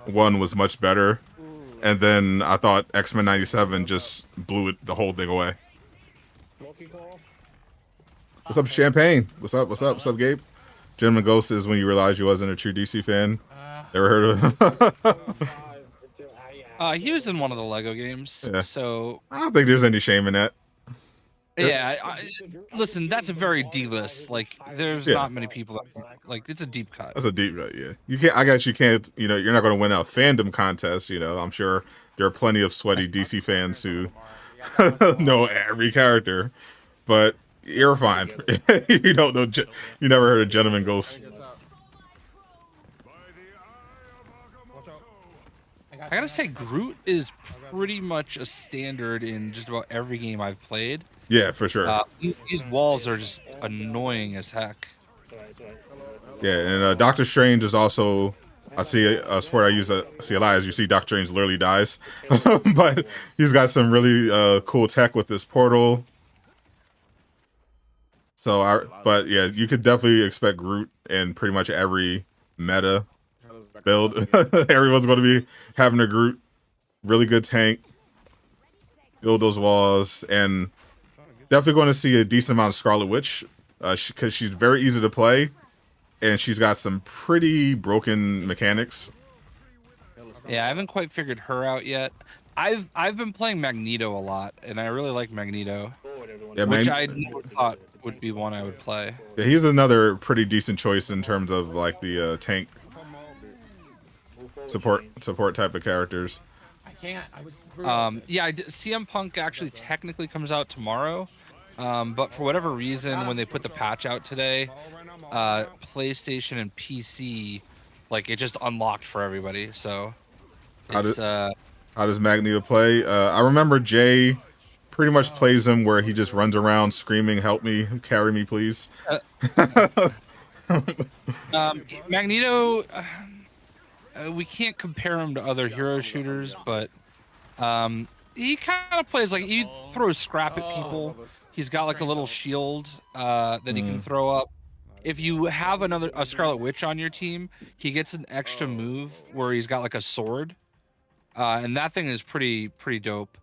1 was much better. And then I thought X-Men 97 just blew the whole thing away. What's up, Champagne? What's up, Gabe? Gentleman Ghost is when you realize you wasn't a true DC fan. Ever heard of him? He was in one of the Lego games, Yeah. so I don't think there's any shame in that. yeah. Listen, that's a very D-list. Like, there's not many people that like. It's a deep cut. That's a deep cut, yeah. You can't. I guess you can't. You know, you're not going to win a fandom contest. You know, I'm sure there are plenty of sweaty DC fans who know every character, but you're fine. You don't know. You never heard of Gentleman Ghost. I gotta say, Groot is pretty much a standard in just about every game I've played. Yeah, for sure. These walls are just annoying as heck. Yeah, and Doctor Strange is also. I see a sport I see a lot as you see Doctor Strange literally dies, but he's got some really cool tech with this portal. So, but yeah, you could definitely expect Groot in pretty much every meta build. Everyone's going to be having a Groot. Really good tank, build those walls, and definitely going to see a decent amount of Scarlet Witch, because she's very easy to play, and she's got some pretty broken mechanics. Yeah, I haven't quite figured her out yet. I've been playing Magneto a lot, and I really like Magneto, Yeah, which I never thought would be one I would play. Yeah, he's another pretty decent choice in terms of like the tank support type of characters. I can't. I was. Yeah, CM Punk actually technically comes out tomorrow, but for whatever reason, when they put the patch out today, PlayStation and PC, like it just unlocked for everybody. So it's How does Magneto play? I remember Jay pretty much plays him where he just runs around screaming, "Help me, carry me, please." Magneto, we can't compare him to other hero shooters, but he kind of plays like he throws scrap at people. He's got like a little shield that he can throw up. If you have a Scarlet Witch on your team, he gets an extra move where he's got like a sword, and that thing is pretty dope.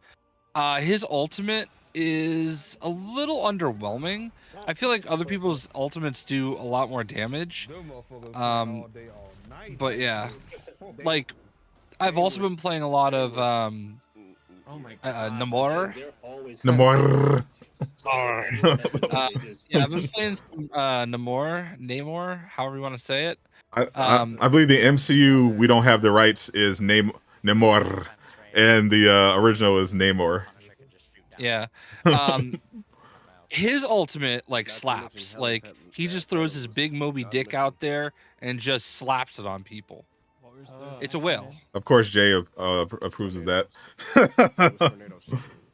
His ultimate is a little underwhelming. I feel like other people's ultimates do a lot more damage. But yeah, like I've also been playing a lot of Namor. Namor. Yeah, I've been playing some Namor, however you want to say it. I believe the MCU we don't have the rights is Namor, and the original is Namor. Yeah. His ultimate like slaps. Like he just throws his big Moby Dick out there and just slaps it on people. It's a whale. Of course, Jay approves of that.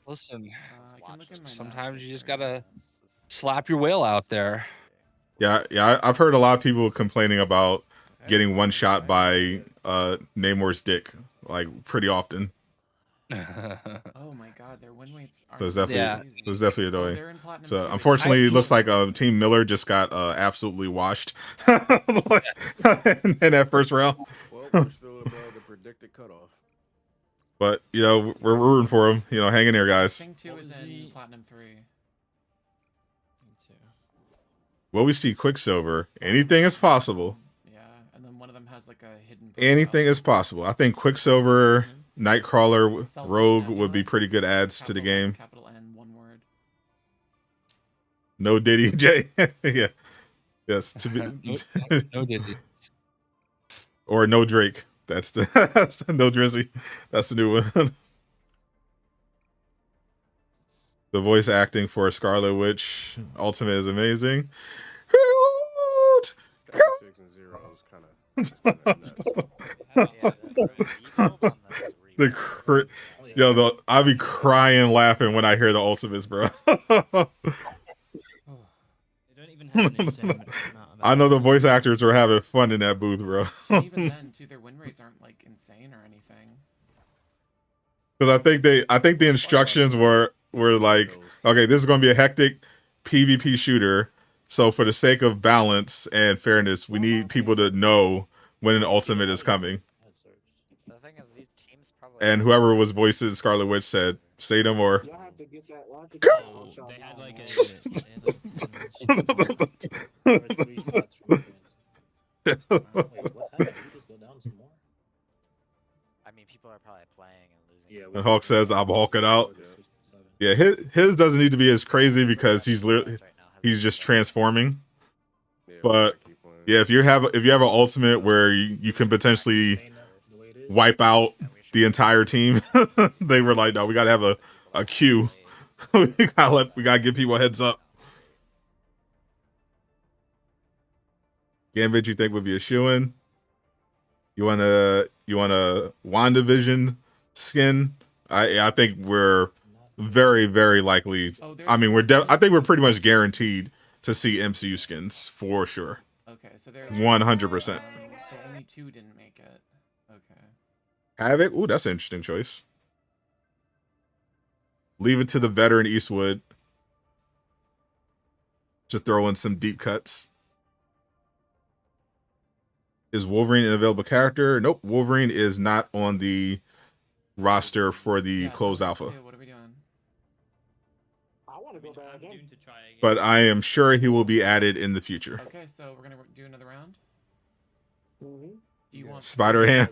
Listen, sometimes you just gotta slap your whale out there. Yeah. I've heard a lot of people complaining about getting one shot by Namor's dick, like pretty often. Oh my god, their win rates are So it's definitely annoying. they're in Platinum So 2. unfortunately, it looks like Team Miller just got absolutely washed in that first round. Well, we're still above the predicted cutoff. But you know, we're rooting for him. You know, hang in there, guys. Thing 2 is in Platinum 3. Will we see Quicksilver? Anything is possible. Yeah, and then one of them has like a hidden. Anything is possible. I think Quicksilver, Nightcrawler, Rogue would be pretty good adds to the game. Capital N, one word. No Diddy, Jay. Yeah. Yes. To be No Diddy. Or no Drake. That's the no Drizzy. That's the new one. The voice acting for Scarlet Witch Ultimate is amazing. Hoot! 6 and 0 is kind of. I'll be crying laughing when I hear the ultimates, bro. I know the voice actors were having fun in that booth, bro. Even then, too, their win rates aren't like insane or anything. Because I think the instructions were like, okay, this is going to be a hectic PvP shooter. So for the sake of balance and fairness, we need people to know when an ultimate is coming. The thing is, these teams probably. And whoever was voicing Scarlet Witch said, "Say no more." They had like I mean, people are probably playing and losing. And Hulk says, "I'm hulking out." Yeah, his doesn't need to be as crazy because he's just transforming. But yeah, if you have an ultimate where you can potentially wipe out the entire team, they were like, "No, we gotta have a queue. we gotta give people a heads up." Gambit, you think would be a shoo-in? You want a WandaVision skin? I think we're very, very likely. I mean, I think we're pretty much guaranteed to see MCU skins for sure. Okay, so there's 100%. So only 2 didn't make it. Okay. Havoc? Ooh, that's an interesting choice. Leave it to the veteran Eastwood to throw in some deep cuts. Is Wolverine an available character? Nope. Wolverine is not on the roster for the closed alpha. What are we doing? I want to go back I'm again. doomed to try again. but I am sure he will be added in the future. Okay, so we're gonna do another round. Mm-hmm. Do you want? Spider-Ham.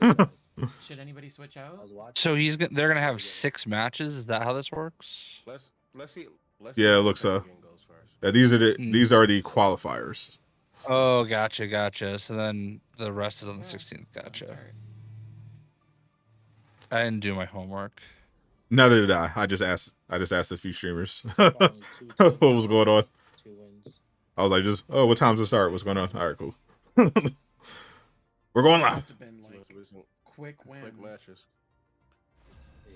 Should anybody switch out? So they're gonna have 6 matches. Is that how this works? Let's see. Yeah, it how looks the so. second game goes first. Yeah, these are the qualifiers. Oh, gotcha. So then the rest is on the 16th. Gotcha. Sorry. I didn't do my homework. Neither did I. I just asked a few streamers what was going on. I was like, what time's it start? What's going on? All right, cool. We're going live. Must have been like Must be some quick wins. quick matches.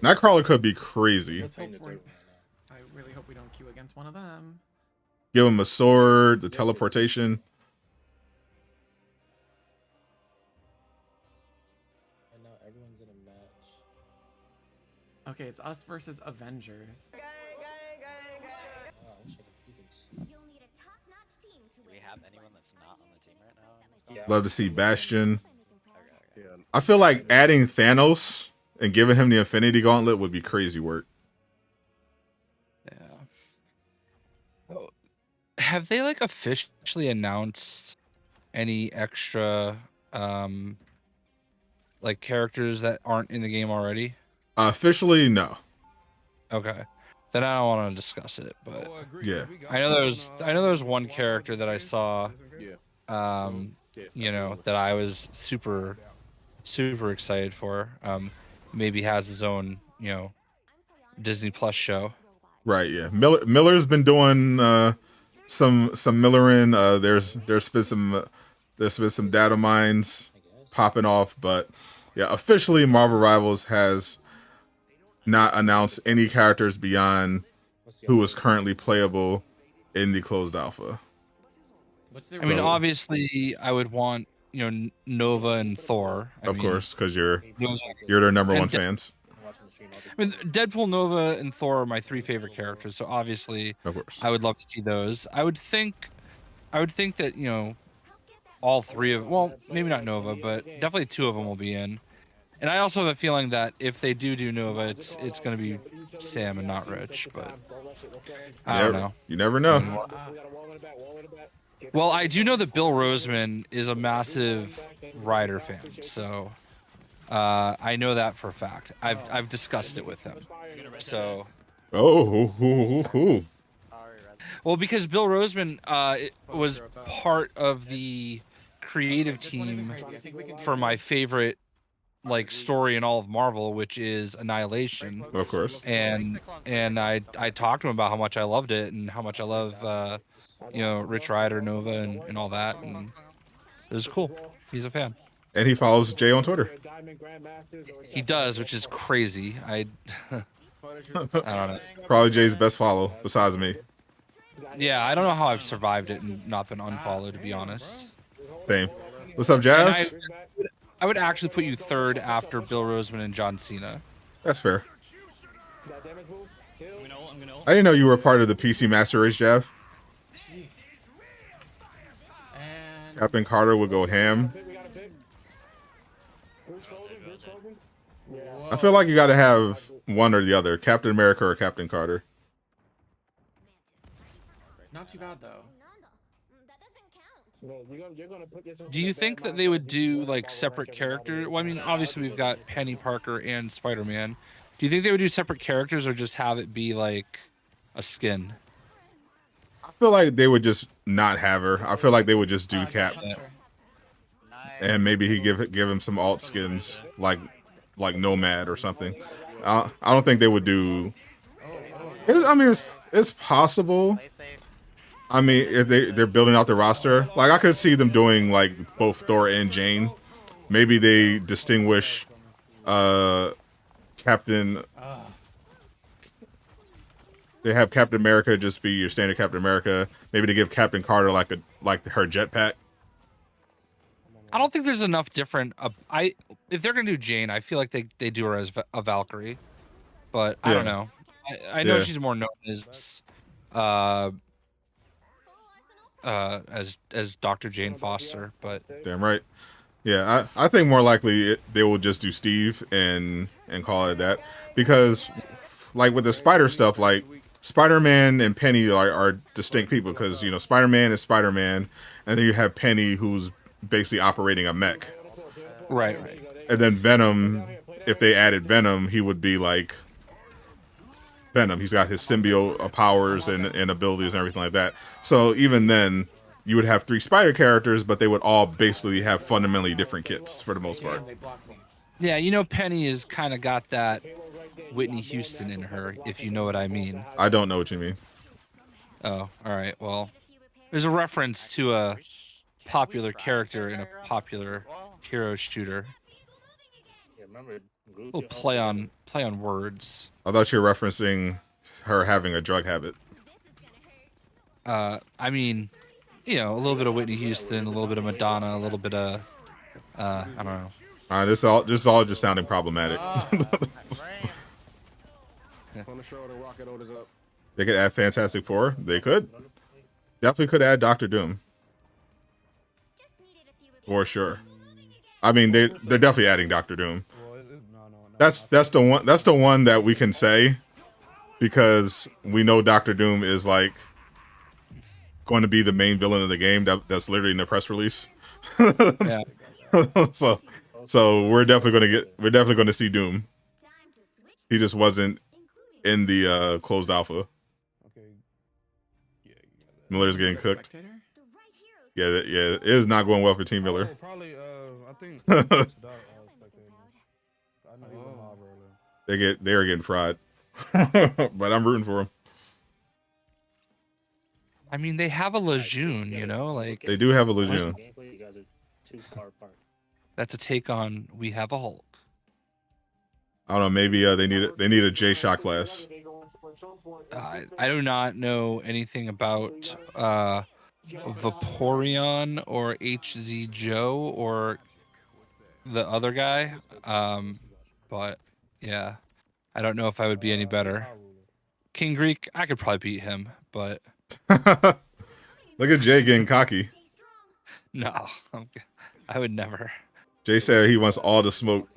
Nightcrawler could be crazy. Let's hope I really hope we don't queue against one of them. Give him a sword, the teleportation. And now everyone's in a match. Okay, it's us versus Avengers. Oh, I wish I could freaking see. You'll need a top-notch team to Do we win have this anyone one. that's not on the team right now? Yeah. Love to see Bastion. Yeah. I feel like adding Thanos and giving him the Infinity Gauntlet would be crazy work. Yeah. Oh, have they like officially announced any extra like characters that aren't in the game already? Officially, no. Okay. Then I don't want to discuss it, but Yeah. I know there's one character that I saw Yeah. you know, that I was super excited for. Maybe has his own, you know, Disney Plus show. Right, yeah. Miller's been doing some Millerin. There's been some data mines popping off, but yeah, officially Marvel Rivals has not announced any characters beyond who is currently playable in the closed alpha. What's their I mean, So- obviously, I would want, you know, Nova and Thor. Of course, because you're those- their number and one De- fans. I mean, Deadpool, Nova, and Thor are my 3 favorite characters. So obviously, Of course. I would love to see those. I would think that, you know, all 3 of, well, maybe not Nova, but definitely 2 of them will be in. And I also have a feeling that if they do Nova, it's going to be Sam and not Rich. But I don't know. You never know. Well, I do know that Bill Roseman is a massive Rider fan, so I know that for a fact. I've discussed it with him. So, well, because Bill Roseman was part of the creative team for my favorite like story in all of Marvel, which is Annihilation. Of course. And I talked to him about how much I loved it and how much I love you know, Rich Rider, Nova, and all that, and it was cool. He's a fan. And he follows Jay on Twitter. He does, which is crazy. I don't know. Probably Jay's best follow besides me. Yeah, I don't know how I've survived it and not been unfollowed, to be honest. Same. What's up, And Jav? I would actually put you 3rd after Bill Roseman and John Cena. That's fair. I'm gonna ult. I didn't know you were part of the PC Master Race, Jav. And Captain Carter would go ham. I feel like you got to have one or the other, Captain America or Captain Carter. not too bad though. Do you think that they would do like separate characters? Well, I mean, obviously we've got Penny Parker and Spider-Man. Do you think they would do separate characters or just have it be like a skin? I feel like they would just not have her. I feel like they would just do Cap, and maybe he give him some alt skins like Nomad or something. I don't think they would do. I mean, it's possible. I mean, if they're building out the roster, like I could see them doing like both Thor and Jane. Maybe they distinguish Captain. They have Captain America just be your standard Captain America. Maybe they give Captain Carter like her jetpack. I don't think there's enough different. If they're gonna do Jane, I feel like they do her as a Valkyrie, but I don't know. I know she's more known as Dr. Jane Foster, but Damn right. Yeah, I think more likely they will just do Steve and call it that, because like with the Spider stuff, like Spider-Man and Penny are distinct people because, you know, Spider-Man is Spider-Man, and then you have Penny who's basically operating a mech. Right. And then Venom, if they added Venom, he would be like Venom. He's got his symbiote powers and abilities and everything like that. So even then, you would have 3 Spider characters, but they would all basically have fundamentally different kits for the most part. Yeah, you know, Penny has kind of got that Whitney Houston in her, if you know what I mean. I don't know what you mean. Oh, all right. Well, there's a reference to a popular character in a popular hero shooter. A little play on words. I thought you were referencing her having a drug habit. I mean, you know, a little bit of Whitney Houston, a little bit of Madonna, a little bit of I don't know. This is all just sounding problematic. They could add Fantastic Four. They could. Definitely could add Doctor Doom. For sure. I mean, they're definitely adding Doctor Doom. That's the one that we can say because we know Doctor Doom is like going to be the main villain of the game. That's literally in the press release. So we're definitely going to see Doom. He just wasn't in the closed alpha. Miller's getting cooked. Yeah, it is not going well for Team Miller. Probably, I think. They are getting fried, but I'm rooting for them. I mean, they have a Lejeune, you know, like they do have a Lejeune. That's a take on we have a Hulk. I don't know. Maybe they need a JayShockblast. I do not know anything about Vaporeon or HZ Joe or the other guy. But yeah, I don't know if I would be any better. King Greek, I could probably beat him, but look at Jay getting cocky. No, I would never. Jay said he wants all the smoke.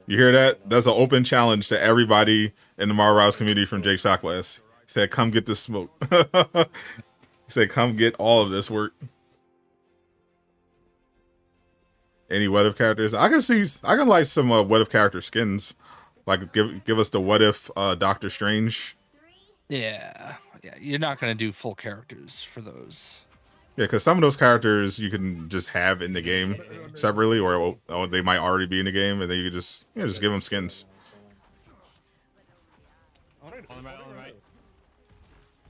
You hear that? That's an open challenge to everybody in the Marvel Rouse community from JayShockblast. He said, "Come get this smoke." He said, "Come get all of this work." Any what if characters? I can like some what if character skins. Like give us the what if Doctor Strange. Yeah, you're not gonna do full characters for those. Yeah, because some of those characters you can just have in the game separately, or they might already be in the game, and then you can just give them skins. All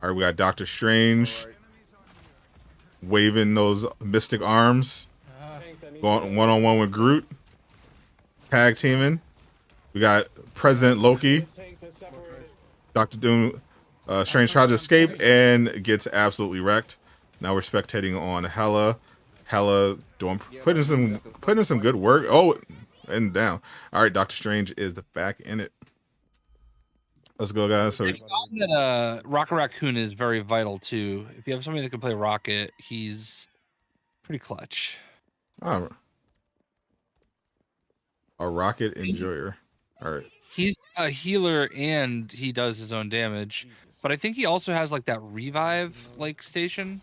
right, we got Doctor Strange waving those mystic arms, going one-on-one with Groot, tag teaming. We got President Loki. Doctor Doom, Strange tries to escape and gets absolutely wrecked. Now we're spectating on Hela putting some good work. Oh, and down. All right, Doctor Strange is back in it. Let's go, guys. So that Rocket Raccoon is very vital too. If you have somebody that can play Rocket, he's pretty clutch. Oh, a Rocket enjoyer. All right. He's a healer and he does his own damage, but I think he also has like that revive like station,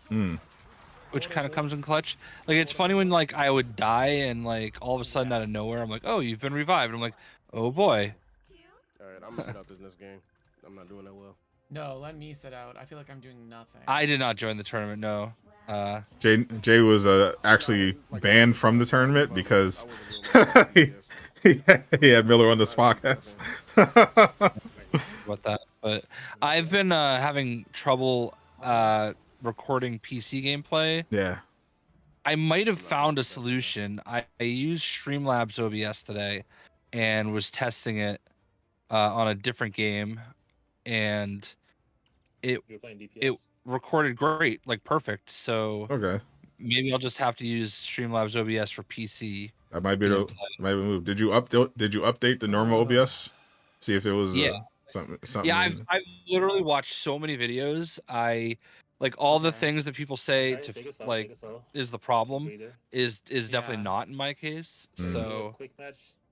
which kind of comes in clutch. Like it's funny when like I would die and like all of a sudden out of nowhere I'm like, oh, you've been revived. I'm like, oh boy. All right, I'm gonna sit out this next game. I'm not doing that well. No, let me sit out. I feel like I'm doing nothing. I did not join the tournament. No. Jay was actually banned from the tournament because he had Miller on this podcast. About that, but I've been having trouble recording PC gameplay. Yeah. I might have found a solution. I used Streamlabs OBS today and was testing it on a different game, and it recorded great, like perfect. So okay, maybe I'll just have to use Streamlabs OBS for PC. That might be the move. Did you update the normal OBS? See if it was something. Yeah, I've literally watched so many videos. I like all the things that people say to like is the problem is definitely not in my case. So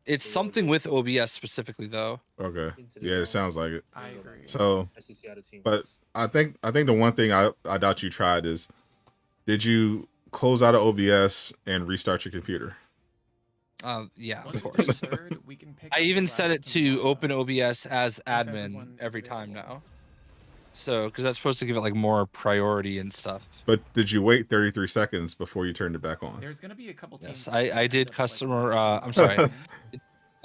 It's something with OBS specifically though. Okay. Yeah, it sounds like it. I agree. So, but I think the one thing I doubt you tried is, did you close out of OBS and restart your computer? Yeah, Once of we do course. third, we can pick I up the even set rest it to tomorrow open OBS as if admin everyone is every time available. now. So, because that's supposed to give it like more priority and stuff. But did you wait 33 seconds before you turned it back on? There's gonna be a couple teams. Yes, I did customer. I'm sorry.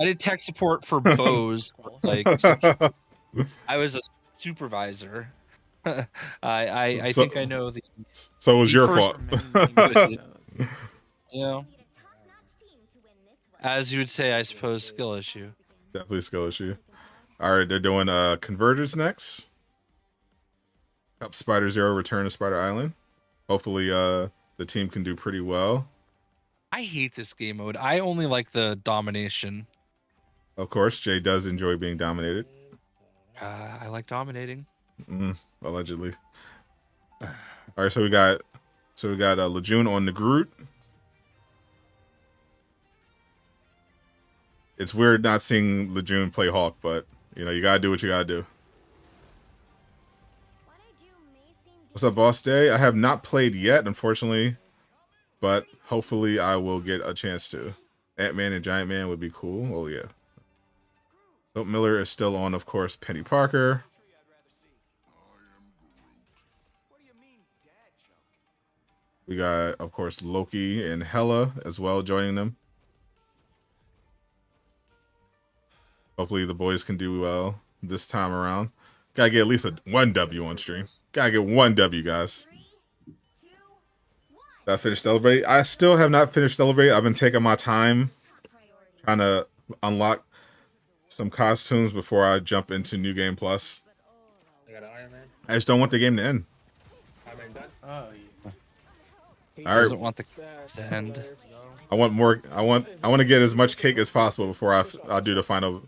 I did tech support for Bose. Like, I was a supervisor. I So- think I know the. So it was the your first- fault. You know, as you would say, I suppose skill issue. Definitely a skill issue. All right, they're doing Convergence next. Up Spider Zero, Return to Spider Island. Hopefully, the team can do pretty well. I hate this game mode. I only like the domination. Of course, Jay does enjoy being dominated. I like dominating. Allegedly. All right, so we got Lejeune on the Groot. It's weird not seeing Lejeune play Hawk, but you know you gotta do what you gotta do. What's up, Boss Day? I have not played yet, unfortunately, but hopefully I will get a chance to. Ant-Man and Giant Man would be cool. Oh yeah. Hope Miller is still on, of course. Penny Parker. We got, of course, Loki and Hela as well joining them. Hopefully the boys can do well this time around. Gotta get at least one W on stream. Gotta get one W, guys. Did I finish Celebrate? I still have not finished Celebrate. I've been taking my time trying to unlock some costumes before I jump into New Game Plus. I just don't want the game to end. Oh, yeah. All right. Doesn't want the to end. I want more. I want to get as much cake as possible before I do the final.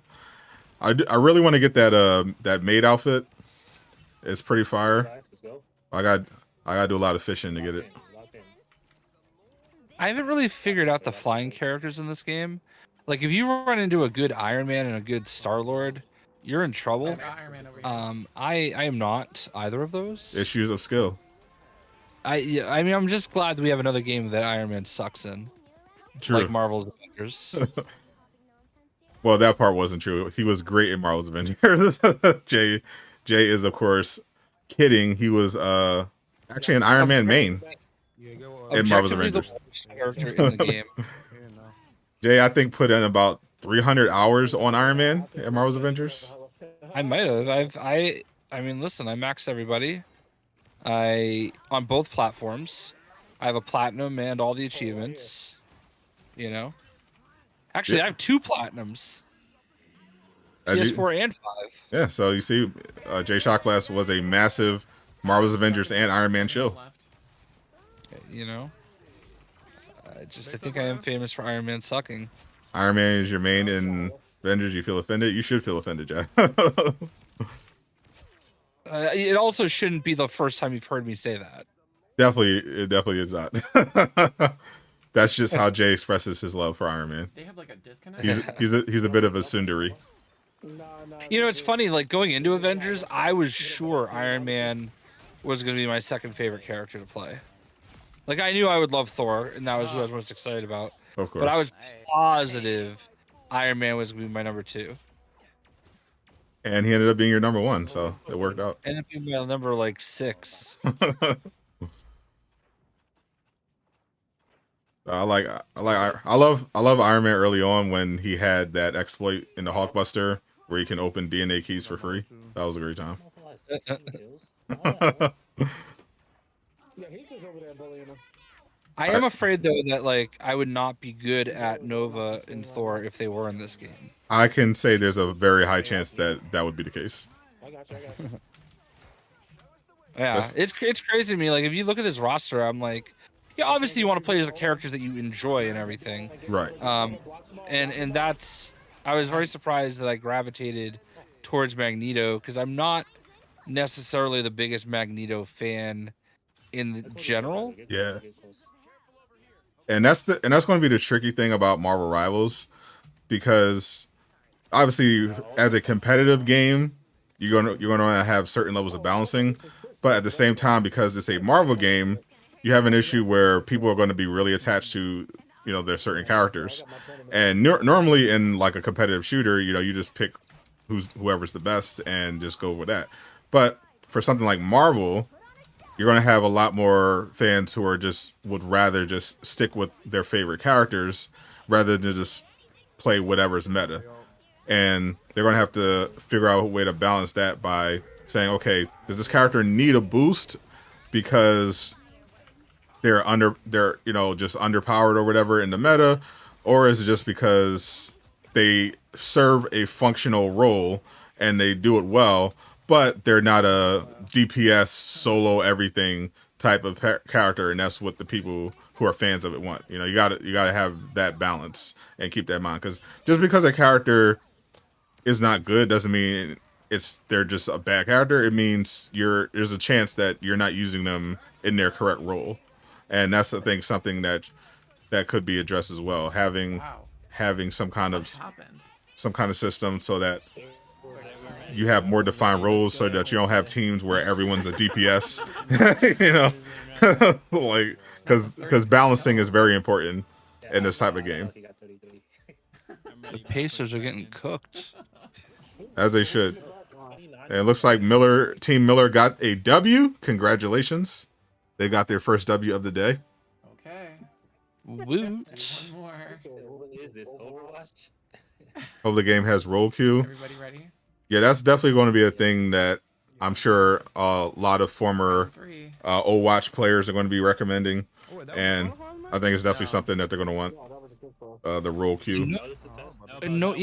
I really want to get that maid outfit. It's pretty fire. I got to do a lot of fishing to get it. I haven't really figured out the flying characters in this game. Like, if you run into a good Iron Man and a good Star-Lord, you're in trouble. Iron Man over here. I am not either of those. Issues of skill. I mean, I'm just glad that we have another game that Iron Man sucks in. True. Like Marvel's Avengers. Well, that part wasn't true. He was great in Marvel's Avengers. Jay is, of course, kidding. He was actually an Iron Man main in Marvel's Objectively the Avengers. worst character in the game. Jay, I think, put in about 300 hours on Iron Man in Marvel's Avengers. I might have. I mean, listen, I maxed everybody. On both platforms. I have a platinum and all the achievements. You know. Actually, I have 2 platinums. PS4 and 5. Yeah, so you see, JayShockblast was a massive Marvel's Avengers and Iron Man shill. You know. I think I am famous for Iron Man sucking. Iron Man is your main in Avengers. You feel offended? You should feel offended, Jay. It also shouldn't be the first time you've heard me say that. It definitely is not. That's just how Jay expresses his love for Iron Man. They have like a disconnect. He's a bit of a tsundere. You know, it's funny. Like going into Avengers, I was sure Iron Man was going to be my second favorite character to play. Like I knew I would love Thor, and that was who I was most excited about. Of course. But I was positive Iron Man was going to be my number 2. And he ended up being your number 1, so it worked out. Ended up being my number like 6. I love Iron Man early on when he had that exploit in the Hulkbuster where you can open DNA keys for free. That was a great time. I am afraid though that like I would not be good at Nova and Thor if they were in this game. I can say there's a very high chance that would be the case. Yeah, it's crazy to me. Like if you look at this roster, I'm like, yeah, obviously you want to play as the characters that you enjoy and everything. Right. And that's I was very surprised that I gravitated towards Magneto because I'm not necessarily the biggest Magneto fan in general. Yeah. And that's going to be the tricky thing about Marvel Rivals. because obviously as a competitive game, you're gonna have certain levels of balancing, but at the same time, because it's a Marvel game, you have an issue where people are going to be really attached to their certain characters, and normally in like a competitive shooter, you just pick whoever's the best and just go with that. But for something like Marvel, you're going to have a lot more fans who are would rather just stick with their favorite characters rather than just play whatever's meta. And they're going to have to figure out a way to balance that by saying, okay, does this character need a boost because they're just underpowered or whatever in the meta, or is it just because they serve a functional role and they do it well, but they're not a DPS solo everything type of character, and that's what the people who are fans of it want. You gotta have that balance and keep that in mind, because just because a character is not good doesn't mean they're just a bad character. It means there's a chance that you're not using them in their correct role, and that's something that could be addressed as well. Having some kind of system so that you have more defined roles, so that you don't have teams where everyone's a DPS. Like because balancing is very important in this type of game. The Pacers are getting cooked, as they should. And it looks like Team Miller got a W. Congratulations. They got their first W of the day. Okay. Woot. One more. Is this Overwatch? Hope the game has roll queue. Everybody ready? Yeah, that's definitely going to be a thing that I'm sure a lot of former Overwatch players are going to be recommending. And I think it's definitely something that they're going to want. The roll queue. No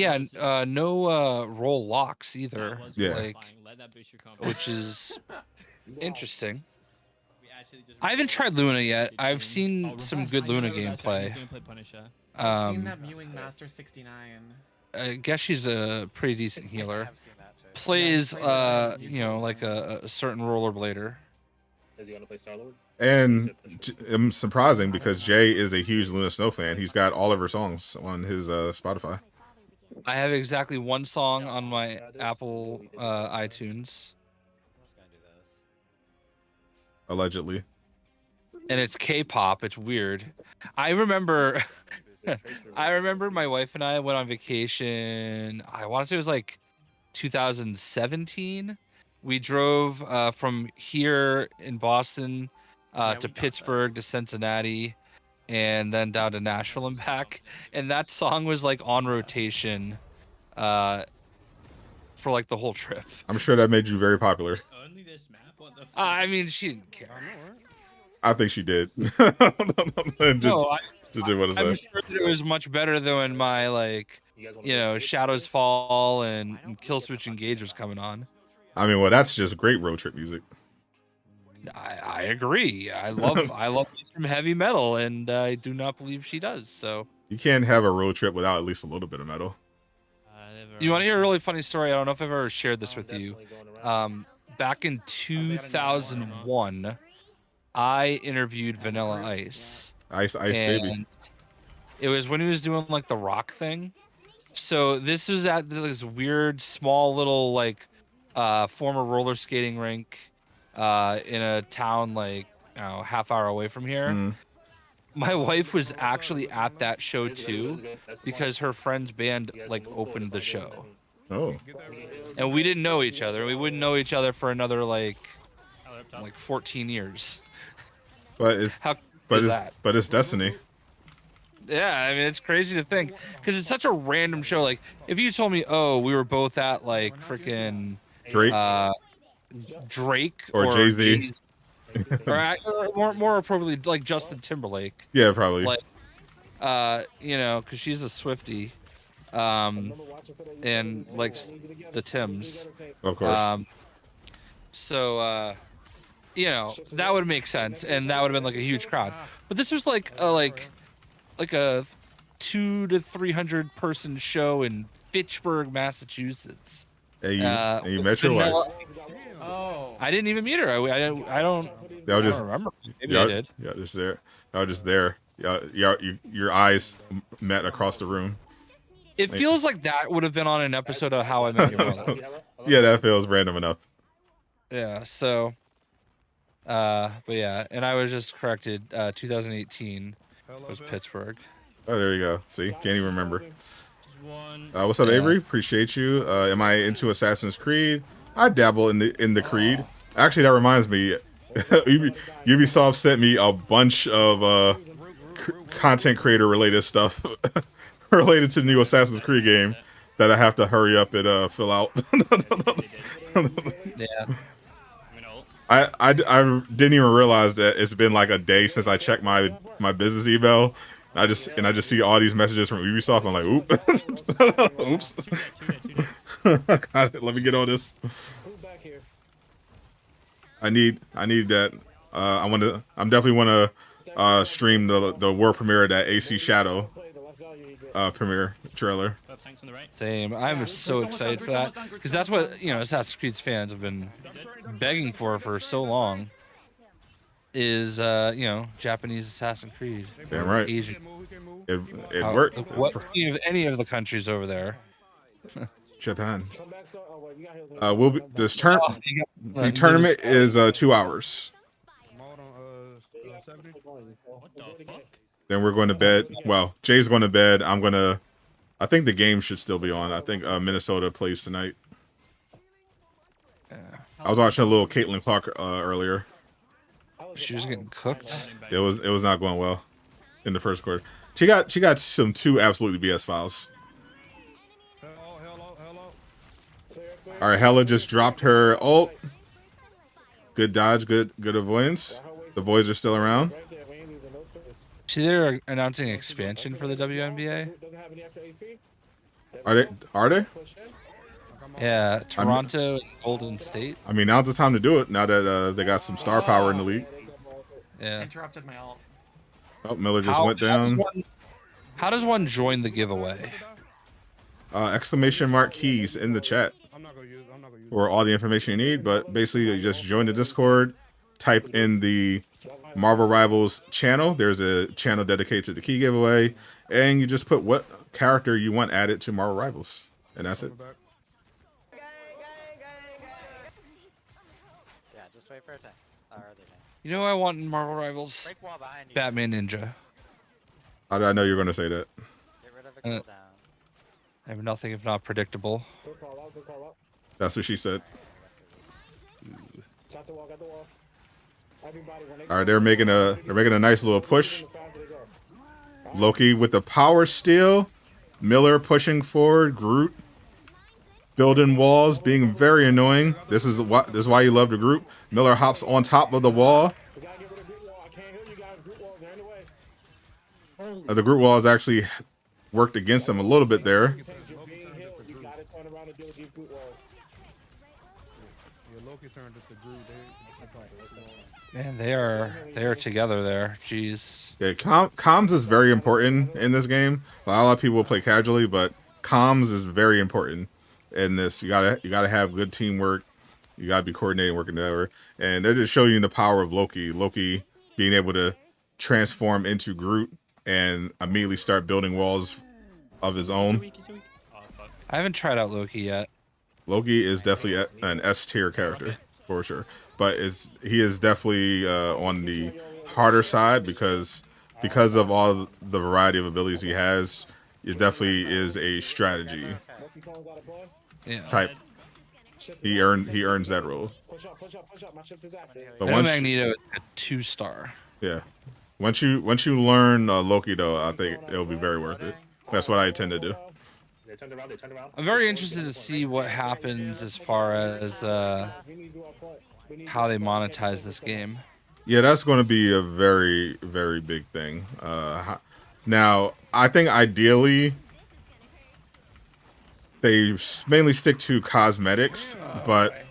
roll locks either. Yeah. Which is interesting. I haven't tried Luna yet. I've seen some good Luna gameplay. I've seen that Mewing Master 69. I guess she's a pretty decent healer. Plays, like a certain rollerblader. Is he gonna play Star-Lord? And it's surprising because Jay is a huge Luna Snow fan. He's got all of her songs on his Spotify. I have exactly one song on my Apple iTunes. Allegedly. And it's K-pop. It's weird. I remember my wife and I went on vacation. I want to say it was like 2017. We drove from here in Boston to Pittsburgh to Cincinnati, and then down to Nashville and back. And that song was like on rotation for like the whole trip. I'm sure that made you very popular. I mean, she didn't care. I think she did. I'm sure that it was much better than when my Shadows Fall and Killswitch Engage was coming on. I mean, well, that's just great road trip music. I agree. I love some heavy metal, and I do not believe she does. So you can't have a road trip without at least a little bit of metal. You want to hear a really funny story? I don't know if I've ever shared this with you. Back in 2001, I interviewed Vanilla Ice. Ice Baby. It was when he was doing like the rock thing. So this was at this weird small little former roller skating rink in a town half hour away from here. Mm. My wife was actually at that show too because her friend's band opened the show. Oh. And we didn't know each other. We wouldn't know each other for another 14 years. But it's destiny. Yeah, I mean, it's crazy to think because it's such a random show. Like, if you told me, oh, we were both at freaking Drake or Jay-Z, or more appropriately, Justin Timberlake. Yeah, probably. Because she's a Swiftie, and likes the Tims. Of course. That would make sense, and that would have been a huge crowd. But this was like a 200 to 300 person show in Fitchburg, Massachusetts. And you met your wife. Oh. I didn't even meet her. I don't remember. Maybe I did. Yeah, just there. I was just there. Yeah, your eyes met across the room. It feels like that would have been on an episode of How I Met Your Mother. Yeah, that feels random enough. Yeah, so but yeah, and I was just corrected, 2018 was Pittsburgh. Oh, there you go. See, can't even remember. One. What's up, Yeah. Avery? Appreciate you. Am I into Assassin's Creed? I dabble in the Creed. Actually, that reminds me. Ubisoft sent me a bunch of content creator related stuff related to the new Assassin's Creed game that I have to hurry up and fill out. Yeah. I didn't even realize that it's been like a day since I checked my business email. I just see all these messages from Ubisoft. I'm like, oops. Got it. Let me get on this. I need that. I'm definitely want to stream the world premiere of that AC Shadow premiere trailer. Same. I'm so excited for that because that's what Assassin's Creed's fans have been begging for so long. Is Japanese Assassin's Creed? Damn right. Asian. It worked. What any of the countries over there? Japan. The tournament is 2 hours. Then we're going to bed. Well, Jay's going to bed. I think the game should still be on. I think Minnesota plays tonight. I was watching a little Caitlin Clark earlier. She was getting cooked. It was not going well in the first quarter. She got some 2 absolutely BS fouls. All right, Hella just dropped her ult. Good dodge, good avoidance. The boys are still around. See, they're announcing expansion for the WNBA. Are they? Yeah, Toronto and Golden State. I mean, now's the time to do it. Now that they got some star power in the league. Yeah. Interrupted my ult. Oh, Miller just went down. How does one join the giveaway? Exclamation mark keys in the chat for all the information you need. But basically, you just join the Discord, type in the Marvel Rivals channel. There's a channel dedicated to the key giveaway, and you just put what character you want added to Marvel Rivals, and that's it. Yeah, just wait for a time. You know what I want in Marvel Rivals? Break wall behind you. Batman Ninja. How did I know you were going to say that? Get rid of a cooldown. I have nothing if not predictable. That's what she said. All right, they're making a nice little push. Loki with the power steal. Miller pushing forward. Groot building walls, being very annoying. This is why you love the group. Miller hops on top of the wall. The Groot wall has actually worked against him a little bit there. Man, they are together there. Jeez. Yeah, comms is very important in this game. A lot of people play casually, but comms is very important in this. You gotta have good teamwork. You gotta be coordinating, working together, and they're just showing you the power of Loki. Loki being able to transform into Groot and immediately start building walls of his own. I haven't tried out Loki yet. Loki is definitely an S tier character for sure, but he is definitely on the harder side because of all the variety of abilities he has. It definitely is a strategy type. He earns that role. But once Magneto is a 2-star. Yeah, once you learn Loki though, I think it'll be very worth it. That's what I intend to do. I'm very interested to see what happens as far as how they monetize this game. Yeah, that's going to be a very, very big thing. Now, I think ideally they mainly stick to cosmetics, but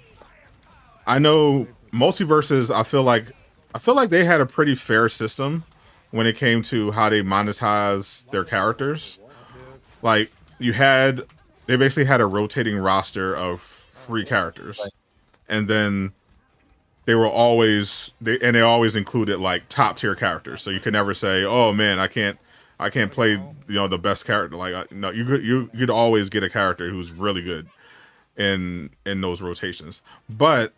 I know multiverses. I feel like they had a pretty fair system when it came to how they monetize their characters. Like they basically had a rotating roster of free characters, and then they always included like top tier characters. So you could never say, "Oh man, I can't I can't play the best character. Like no, you could always get a character who's really good in those rotations. But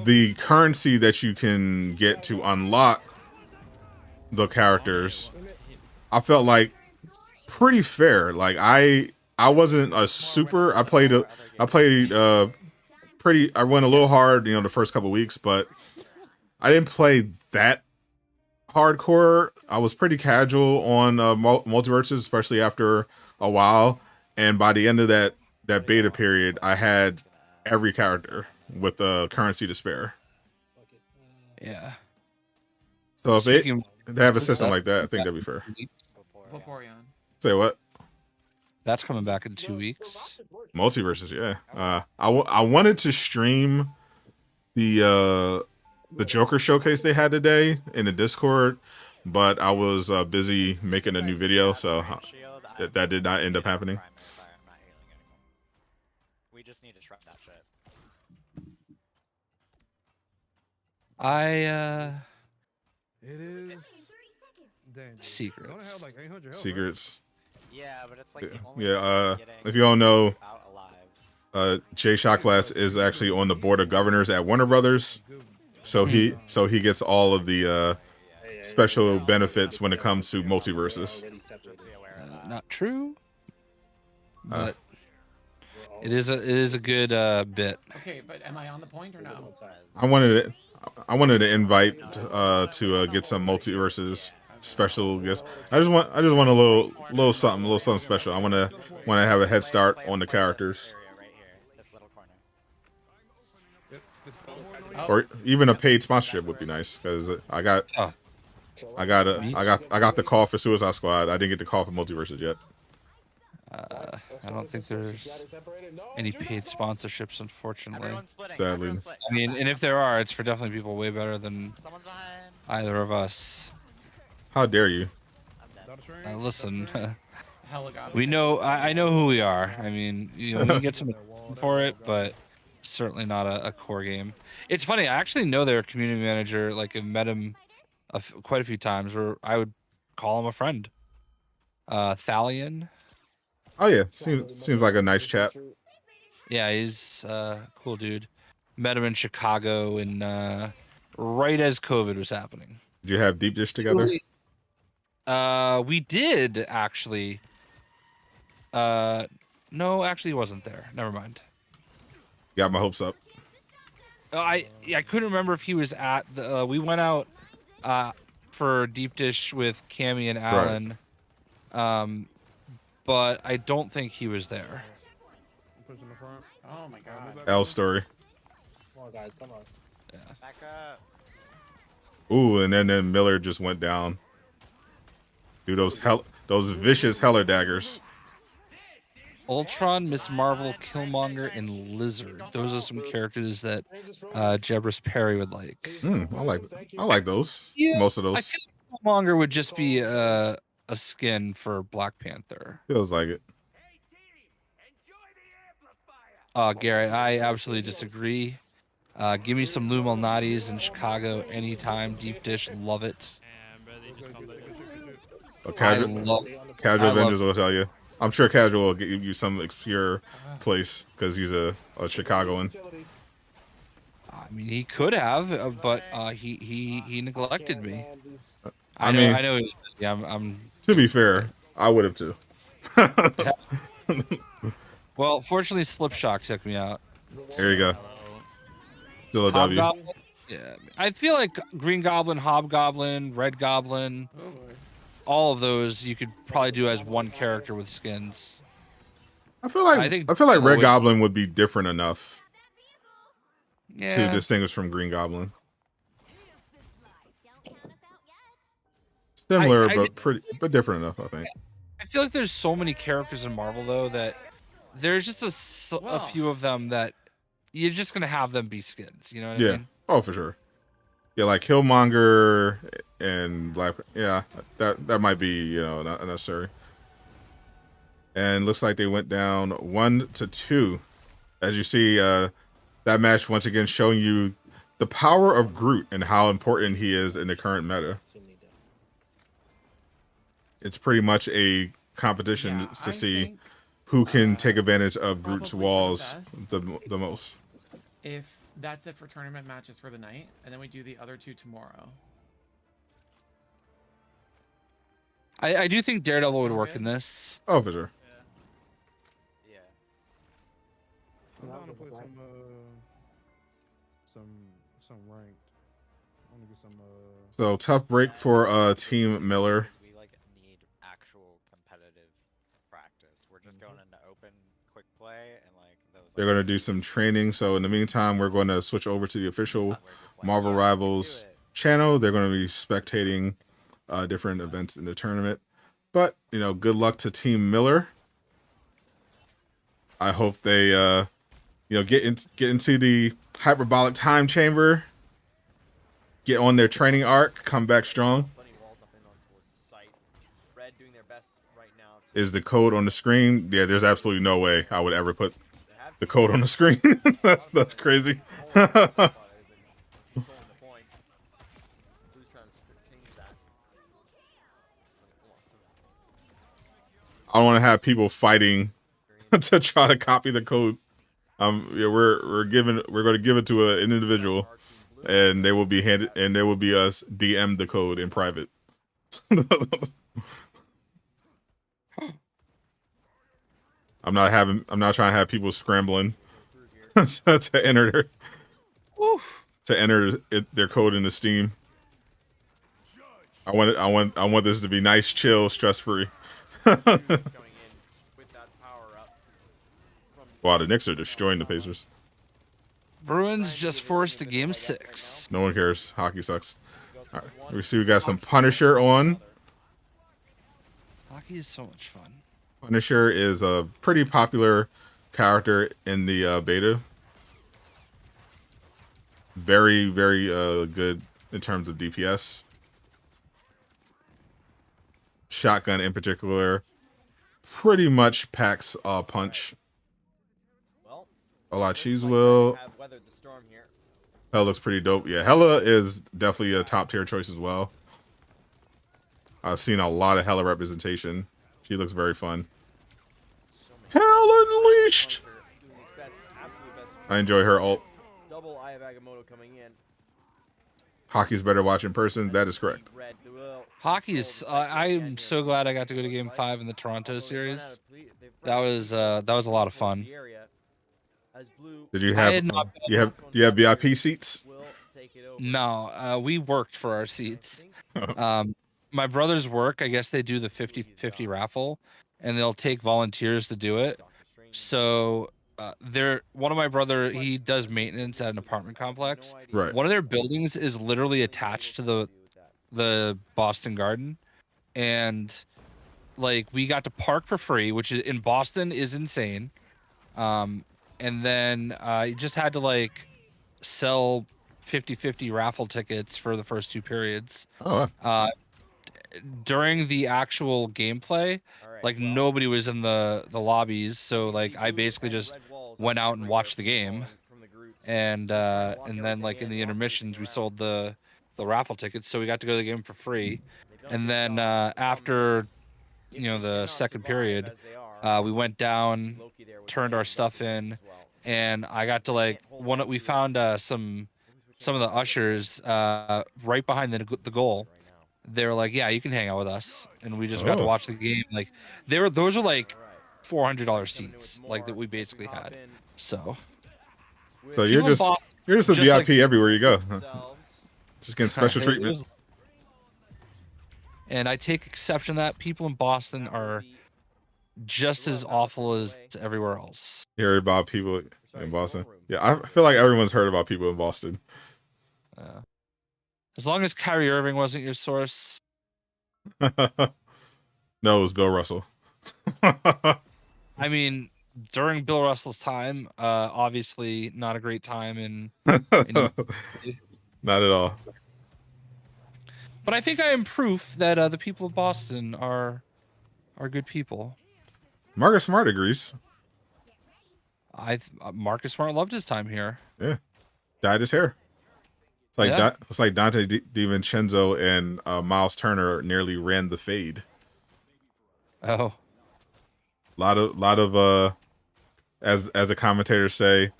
the currency that you can get to unlock the characters, I felt like pretty fair. Like I wasn't a super. I played pretty. I went a little hard, the first couple weeks, but I didn't play that hardcore. I was pretty casual on multiverses, especially after a while. And by the end of that beta period, I had every character with the currency to spare. Yeah. So if they Speaking have a system like that, I think that'd be fair. Vaporeon. Say what? That's coming back in 2 weeks. Multiverses, yeah. I wanted to stream the Joker showcase they had today in the Discord, but I was busy making a new video, so that did not end up happening. We just need to shred that shit. It is. Secrets. Don't it have like 800 health, Secrets. Yeah, but it's like the only Yeah, getting if you don't know, out alive. JayShockblast is actually on the board of governors at Warner Brothers, so he gets all of the special benefits when it comes to multiverses. Not true, but it is a good bit. Okay, but am I on the point or no? I wanted to invite to get some multiverses special guests. I just want a little something special. I want to have a head start on the characters, or even a paid sponsorship would be nice, because I got the call for Suicide Squad. I didn't get the call for multiverses yet. I don't think there's any paid sponsorships, unfortunately. Sadly. I mean, and if there are, it's for definitely people way better than either of us. How dare you? Listen, Helicopter. we know. I know who we are. I mean, we can get some for it, but certainly not a core game. It's funny. I actually know their community manager. Like, I've met him quite a few times. Where I would call him a friend. Thalion. Oh yeah, seems like a nice chap. Yeah, he's a cool dude. Met him in Chicago and right as COVID was happening. Did you have Deep Dish together? We did actually. No, actually, he wasn't there. Never mind. Got my hopes up. I couldn't remember if he was at the. We went out for Deep Dish with Cammy and Alan. Right. But I don't think he was there. Oh my god. L story. Come on, guys, come on. Yeah. Back up. Ooh, and then Miller just went down. Dude, those vicious Heller daggers. Ultron, Miss Marvel, Killmonger, and Lizard. Those are some characters that Jebris Perry would like. I like those. Yeah, Most of I those. feel like Killmonger would just be a skin for Black Panther. Feels like it. Garrett, I absolutely disagree. Give me some Lou Malnati's in Chicago anytime. Deep Dish, love it. Casual Avengers will tell you. I'm sure Casual will give you some obscure place because he's a Chicagoan. I mean, he could have, but he neglected me. I know he was busy. I'm. To be fair, I would have too. Well, fortunately, Slipshock took me out. There you go. Still a W. Yeah, I feel like Green Goblin, Hobgoblin, Red Goblin, all of those you could probably do as one character with skins. I feel like Red Goblin would be different enough to distinguish from Green Goblin. Similar, but different enough, I think. I feel like there's so many characters in Marvel though that there's just a few of them that you're just gonna have them be skins. You know what I mean? Oh, for sure. Yeah, like Killmonger and Black. Yeah, that might be not necessary. And looks like they went down 1-2. As you see, that match once again showing you the power of Groot and how important he is in the current meta. it's pretty much a competition Yeah, to I see think, who can take advantage of Groot's probably for the walls best. the most. If that's it for tournament matches for the night, and then we do the other 2 tomorrow. I do think Daredevil would Sound work good? in this. Oh, for sure. Yeah. I'm down to put some ranked. I want to get some So tough break for Team Miller. We like need actual competitive practice. We're just going into open quick play and like those. They're going to do some training. So in the meantime, we're going to switch over to the official We're just like, Marvel yeah, we can do Rivals it. channel. They're going to be spectating different events in the tournament. But, you know, good luck to Team Miller. I hope they, you know, get into the hyperbolic time chamber, get on their training arc, come back strong. Is the code on the screen? Yeah, there's absolutely no way I would ever put the code on the screen. that's crazy. I don't want to have people fighting to try to copy the code. Yeah, we're going to give it to an individual, and they will be handed, and there will be us DM the code in private. I'm not trying to have people scrambling to enter their code into Steam. I want this to be nice, chill, stress free. Wow, the Knicks are destroying the Pacers. Bruins just forced a game 6. No one cares. Hockey sucks. All right, we see we got some Punisher on. Hockey is so much fun. Punisher is a pretty popular character in the beta. Very, very good in terms of DPS. Shotgun in particular pretty much packs a punch. A lot of cheese will. Hella looks pretty dope. Yeah, Hella is definitely a top tier choice as well. I've seen a lot of Hella representation. She looks very fun. Hella Unleashed! I enjoy her ult. Hockey's better watch in person. That is correct. Hockey is. I'm so glad I got to go to Game 5 in the Toronto series. That was a lot of fun. Did you have you have VIP seats? No, we worked for our seats. My brother's work, I guess they do the 50-50 raffle, and they'll take volunteers to do it. So one of my brother, he does maintenance at an apartment complex. Right. One of their buildings is literally attached to the Boston Garden, and like we got to park for free, which is in Boston is insane. And then you just had to like sell 50-50 raffle tickets for the first 2 periods. Oh. During the actual gameplay, like nobody was in the lobbies, so like I basically just went out and watched the game, and then like in the intermissions we sold the raffle tickets, so we got to go to the game for free. And then after the second period, we went down, turned our stuff in, and I got to like we found some of the ushers right behind the goal. They were like, yeah, you can hang out with us, and we just got to watch the game. Like those are like $400 seats, like that we basically had. So you're just a VIP like, everywhere you go. Huh? Just getting special treatment. And I take exception that people in Boston are just as awful as everywhere else. You heard about people in Boston? Yeah, I feel like everyone's heard about people in Boston. As long as Kyrie Irving wasn't your source. No, it was Bill Russell. I mean, during Bill Russell's time, obviously not a great time in not at all. But I think I am proof that the people of Boston are good people. Marcus Smart agrees. Marcus Smart loved his time here. Yeah, dyed his hair. It's like Dante DiVincenzo and Miles Turner nearly ran the fade. Oh. Lot of as the commentators say,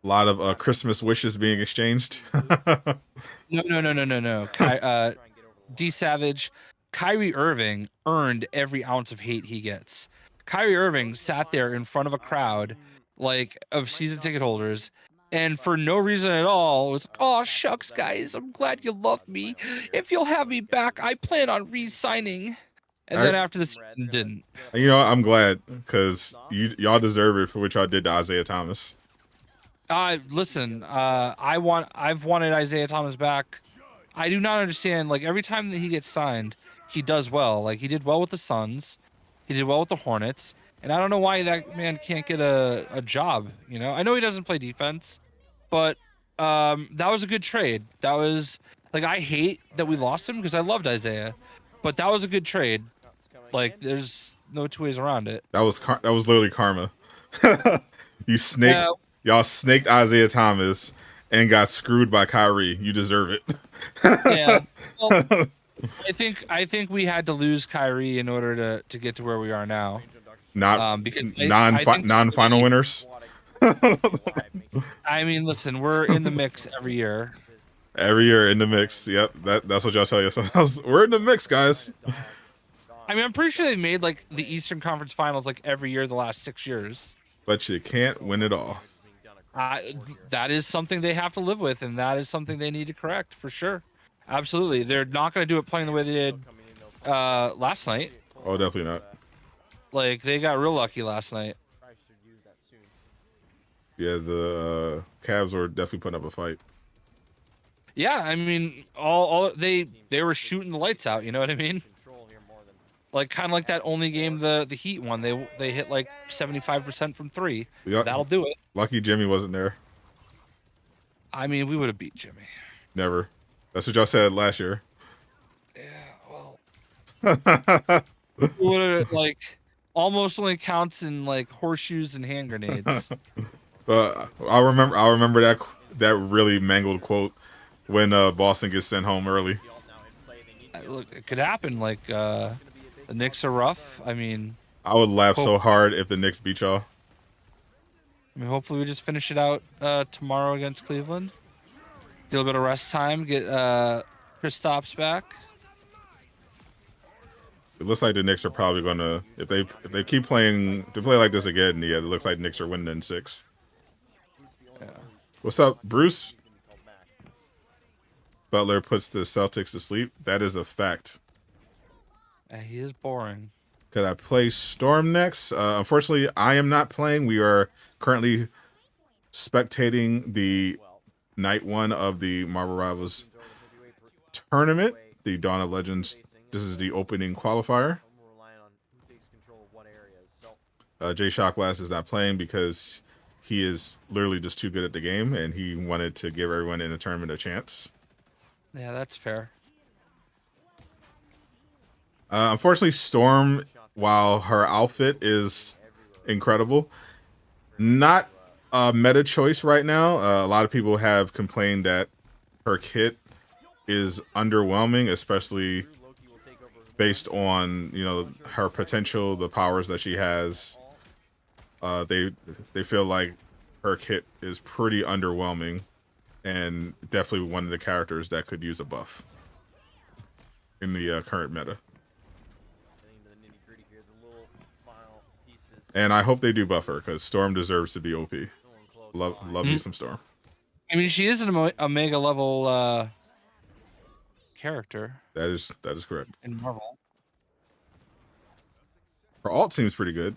a lot of Christmas wishes being exchanged. No. D Savage, Kyrie Irving earned every ounce of hate he gets. Kyrie Irving sat there in front of a crowd like of season ticket holders, and for no reason at all, it was like, "Oh shucks, guys, I'm glad you love me. If you'll have me back, I plan on re-signing." And then after the season, didn't. You know, I'm glad because y'all deserve it for what y'all did to Isaiah Thomas. Listen, I've wanted Isaiah Thomas back. I do not understand. Like every time that he gets signed, he does well. Like he did well with the Suns, he did well with the Hornets, and I don't know why that man can't get a job. You know, I know he doesn't play defense, but that was a good trade. That was like I hate that we lost him because I loved Isaiah, but that was a good trade. Like there's no two ways around it. That was literally karma. You snaked. Y'all snaked Isaiah Thomas and got screwed by Kyrie. You deserve it. Yeah. Well, I think we had to lose Kyrie in order to get to where we are now. Not because non-final winners. I mean, listen, we're in the mix every year. Every year in the mix. Yep, that's what y'all tell yourselves. We're in the mix, guys. I mean, I'm pretty sure they made like the Eastern Conference Finals like every year the last 6 years. But you can't win it all. That is something they have to live with, and that is something they need to correct for sure. Absolutely, they're not going to do it playing the way they did last night. Oh, definitely not. Like they got real lucky last night. Yeah, the Cavs were definitely putting up a fight. Yeah, I mean, all they were shooting the lights out. You know what I mean? Like kind of like that only game the Heat won. They hit like 75% from three. Yep. That'll do it. Lucky Jimmy wasn't there. I mean, we would have beat Jimmy. Never. That's what y'all said last year. Yeah, well, would have like almost only counts in like horseshoes and hand grenades. I'll remember that really mangled quote when Boston gets sent home early. Look, it could happen. Like the Knicks are rough. I mean, I would laugh so hard if the Knicks beat y'all. I mean, hopefully we just finish it out tomorrow against Cleveland. Get a little bit of rest time. Get Kristaps back. It looks like the Knicks are probably gonna if they keep playing to play like this again. Yeah, it looks like the Knicks are winning in 6. Yeah. What's up, Bruce? Butler puts the Celtics to sleep. That is a fact. He is boring. Could I play Storm next? Unfortunately, I am not playing. We are currently spectating the night 1 of the Marvel Rivals tournament, the Dawn of Legends. This is the opening qualifier. JayShockblast is not playing because he is literally just too good at the game, and he wanted to give everyone in the tournament a chance. Yeah, that's fair. Unfortunately, Storm, while her outfit is incredible, not a meta choice right now. A lot of people have complained that her kit is underwhelming, especially based on her potential, the powers that she has. They feel like her kit is pretty underwhelming, and definitely one of the characters that could use a buff in the current meta. And I hope they do buff her because Storm deserves to be OP. Love me some Storm. I mean, she is an Omega level character. That is correct. In Marvel, her ult seems pretty good,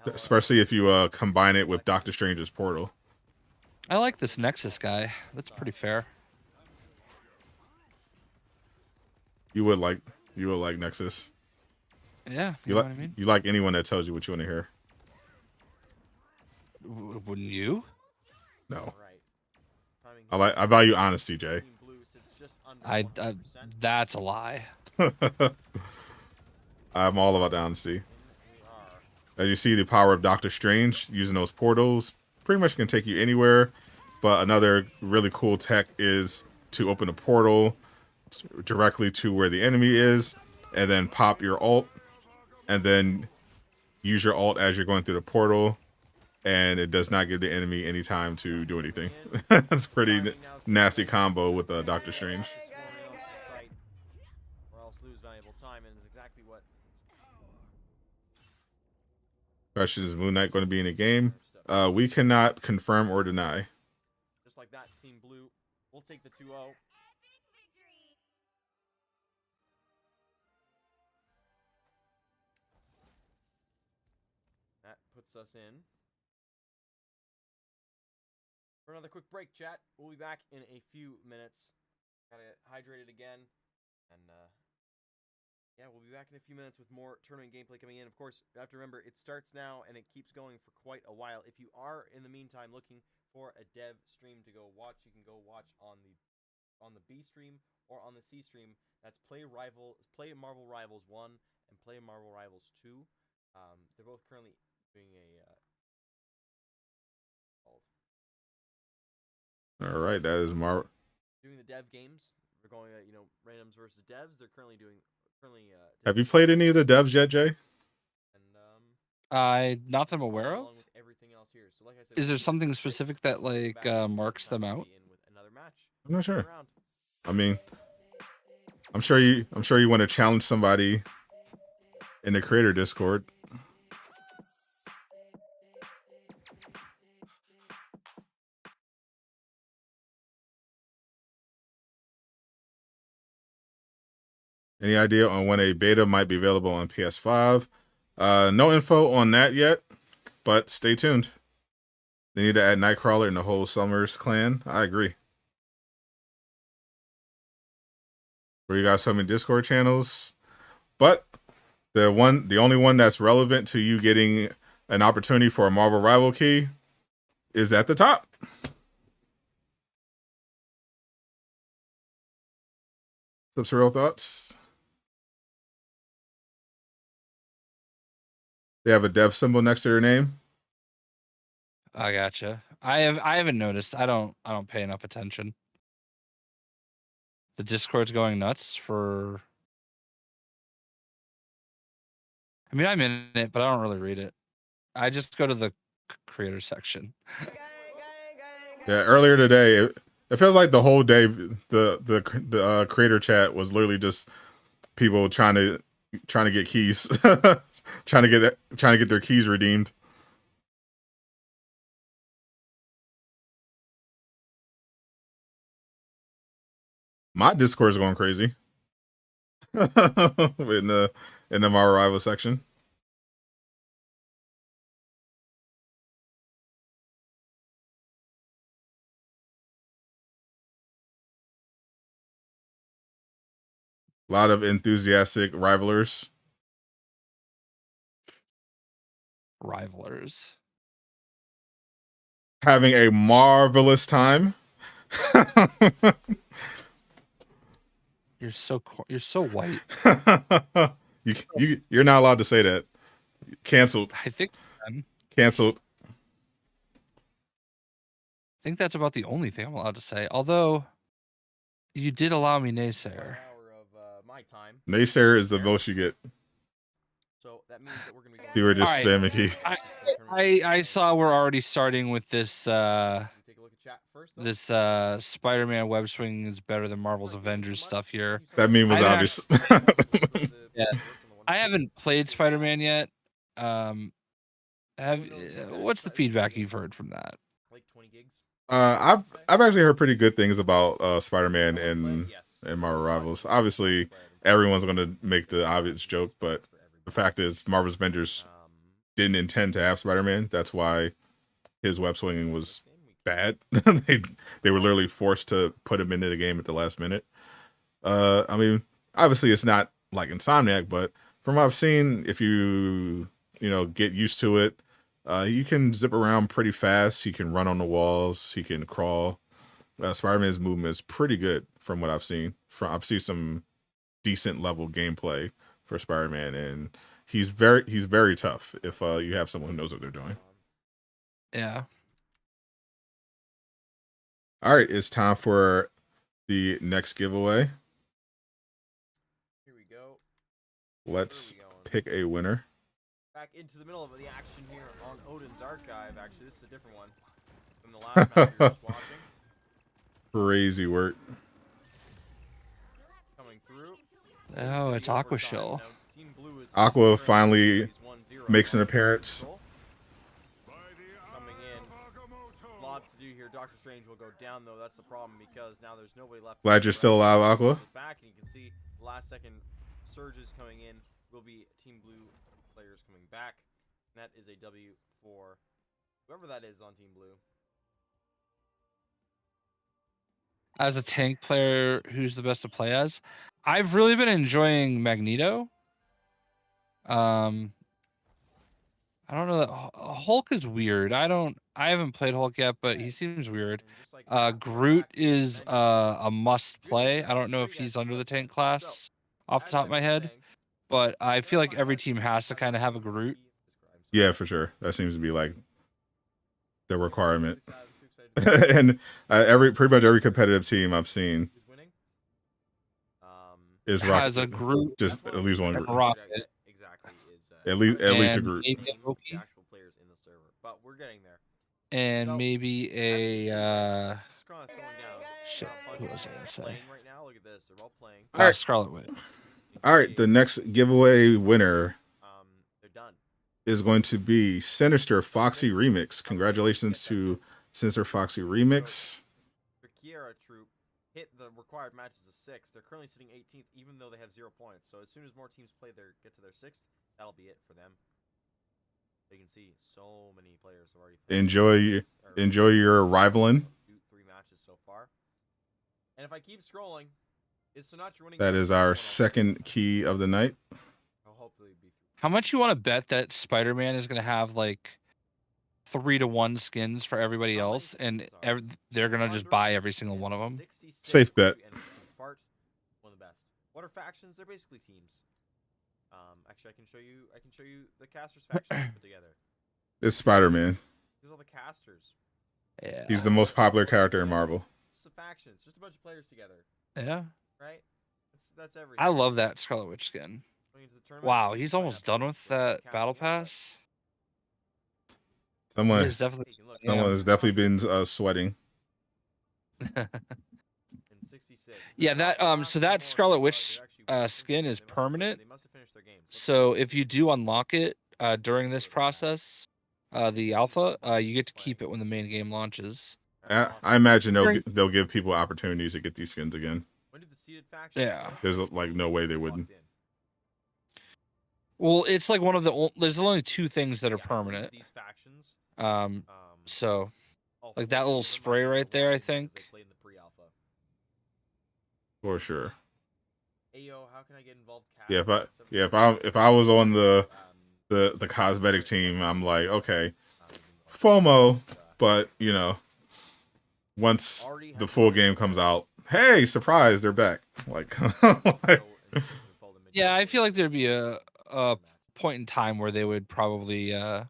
especially if you combine it with Doctor Strange's portal. I like this Nexus guy. That's pretty fair. You would like Nexus. Yeah, you know what I mean? You like anyone that tells you what you want to hear. Wouldn't you? No. I value honesty, Jay. That's a lie. I'm all about the honesty. As you see, the power of Doctor Strange using those portals pretty much can take you anywhere. But another really cool tech is to open a portal directly to where the enemy is, and then pop your ult, and then use your ult as you're going through the portal, and it does not give the enemy any time to do anything. That's a pretty nasty combo with Doctor Strange. Or else lose valuable time, and is exactly what. Question, is Moon Knight going to be in the game? We cannot confirm or deny. Just like that, Team Blue will take the 2-0. That puts us in for another quick break, chat. We'll be back in a few minutes. Gotta get hydrated again, and yeah, we'll be back in a few minutes with more tournament gameplay coming in. Of course, you have to remember, it starts now and it keeps going for quite a while. If you are, in the meantime, looking for a dev stream to go watch, you can go watch on the B stream or on the C stream. That's Play Marvel Rivals 1 and Play Marvel Rivals 2. They're both currently doing a All right, that is doing the dev games. They're going, randoms versus devs. They're currently doing. Have you played any of the devs yet, Jay? Not that I'm aware of. Is there something specific that like marks them out? I'm not sure. I mean, I'm sure you want to challenge somebody in the creator Discord. Any idea on when a beta might be available on PS5? No info on that yet, but stay tuned. They need to add Nightcrawler in the whole Summers clan. I agree. Where you got so many Discord channels, but the only one that's relevant to you getting an opportunity for a Marvel Rival key is at the top. Some surreal thoughts. They have a dev symbol next to their name. I gotcha. I haven't noticed. I don't pay enough attention. The Discord's going nuts for. I mean, I'm in it, but I don't really read it. I just go to the creator section. Yeah, earlier today, it feels like the whole day the creator chat was literally just people trying to get keys, trying to get their keys redeemed. My Discord is going crazy in the Marvel Rival section. A lot of enthusiastic rivalers. Having a marvelous time. You're so white. You're not allowed to say that. Canceled. I think canceled. I think that's about the only thing I'm allowed to say. Although you did allow me naysayer. Naysayer is the most you get. So that means that we're gonna be going. You were just spamming key. I saw we're already starting with this Spider-Man web swing is better than Marvel's Avengers stuff here. That meme was obvious. Yeah. I haven't played Spider-Man yet. What's the feedback you've heard from that? Like 20 gigs. I've actually heard pretty good things about Spider-Man and Marvel Rivals. Obviously, everyone's going to make the obvious joke, but the fact is, Marvel's Avengers didn't intend to have Spider-Man. That's why his web swinging was bad. they were literally forced to put him into the game at the last minute. I mean, obviously, it's not like Insomniac, but from what I've seen, if you get used to it, you can zip around pretty fast. He can run on the walls. He can crawl. Spider-Man's movement is pretty good from what I've seen. I've seen some decent level gameplay for Spider-Man, and he's very tough if you have someone who knows what they're doing. Yeah. All right, it's time for the next giveaway. let's pick a winner. Back into the middle of the action here on Odin's Archive. Actually, this is a different one from the last match we were just watching. Crazy work. Coming through. Oh, it's Aqua Shell. Team Blue is Aqua finally 1-0 makes an appearance. Coming in. Lots to do here. Doctor Strange will go down though. That's the problem because now there's nobody left. Glad you're still alive, Aqua. Back and you can see the last second surges coming in will be Team Blue players coming back. And that is a W for whoever that is on Team Blue. As a tank player, who's the best to play as? I've really been enjoying Magneto. I don't know that Hulk is weird. I haven't played Hulk yet, but he seems weird. Groot is a must play. I don't know if he's under the tank class off the top of my head, but I feel like every team has to kind of have a Groot. Yeah, for sure. That seems to be like the requirement. And pretty much every competitive team I've seen is has a Groot, just at least one Groot. Rocket. At least a Groot. Maybe a Loki. Actual players in the server, but we're getting there. And So, maybe a Shit, who was I gonna say? Right now, look at this. They're all playing. Scarlet Witch. All right, the next giveaway winner they're done. is going to be Sinister Foxy Remix. Congratulations to Sinister Foxy Remix. The Kiera troop hit the required matches of 6. They're currently sitting 18th, even though they have 0 points. So as soon as more teams get to their 6th, that'll be it for them. You can see so many players have already Enjoy your rivaling. 3 matches so far. And if I keep scrolling, is Sinatra winning? That is our second key of the night. I'll hopefully be. How much you want to bet that Spider-Man is going to have like 3-to-1 skins for everybody else, and they're going to just buy every single one of them? Safe bet. One of the best. What are factions? They're basically teams. Actually, I can show you the casters faction put together. It's Spider-Man. There's all the casters. Yeah. He's the most popular character in Marvel. It's a faction. It's just a bunch of players together. Yeah. Right? That's everything. I love that Scarlet Witch skin. Wow, he's almost done with that battle pass. Someone has definitely been sweating. Yeah, that so that Scarlet Witch skin is permanent. So if you do unlock it during this process, the alpha, you get to keep it when the main game launches. I imagine they'll give people opportunities to get these skins again. Yeah, there's like no way they wouldn't. Well, it's like one of the there's only 2 things that are permanent. So like that little spray right there, I think. For sure. Ayo, how can I get involved? If I was on the cosmetic team, I'm like, okay, FOMO, but you know, once the full game comes out, hey, surprise, they're back. Like, yeah, I feel like there'd be a point in time where they would probably add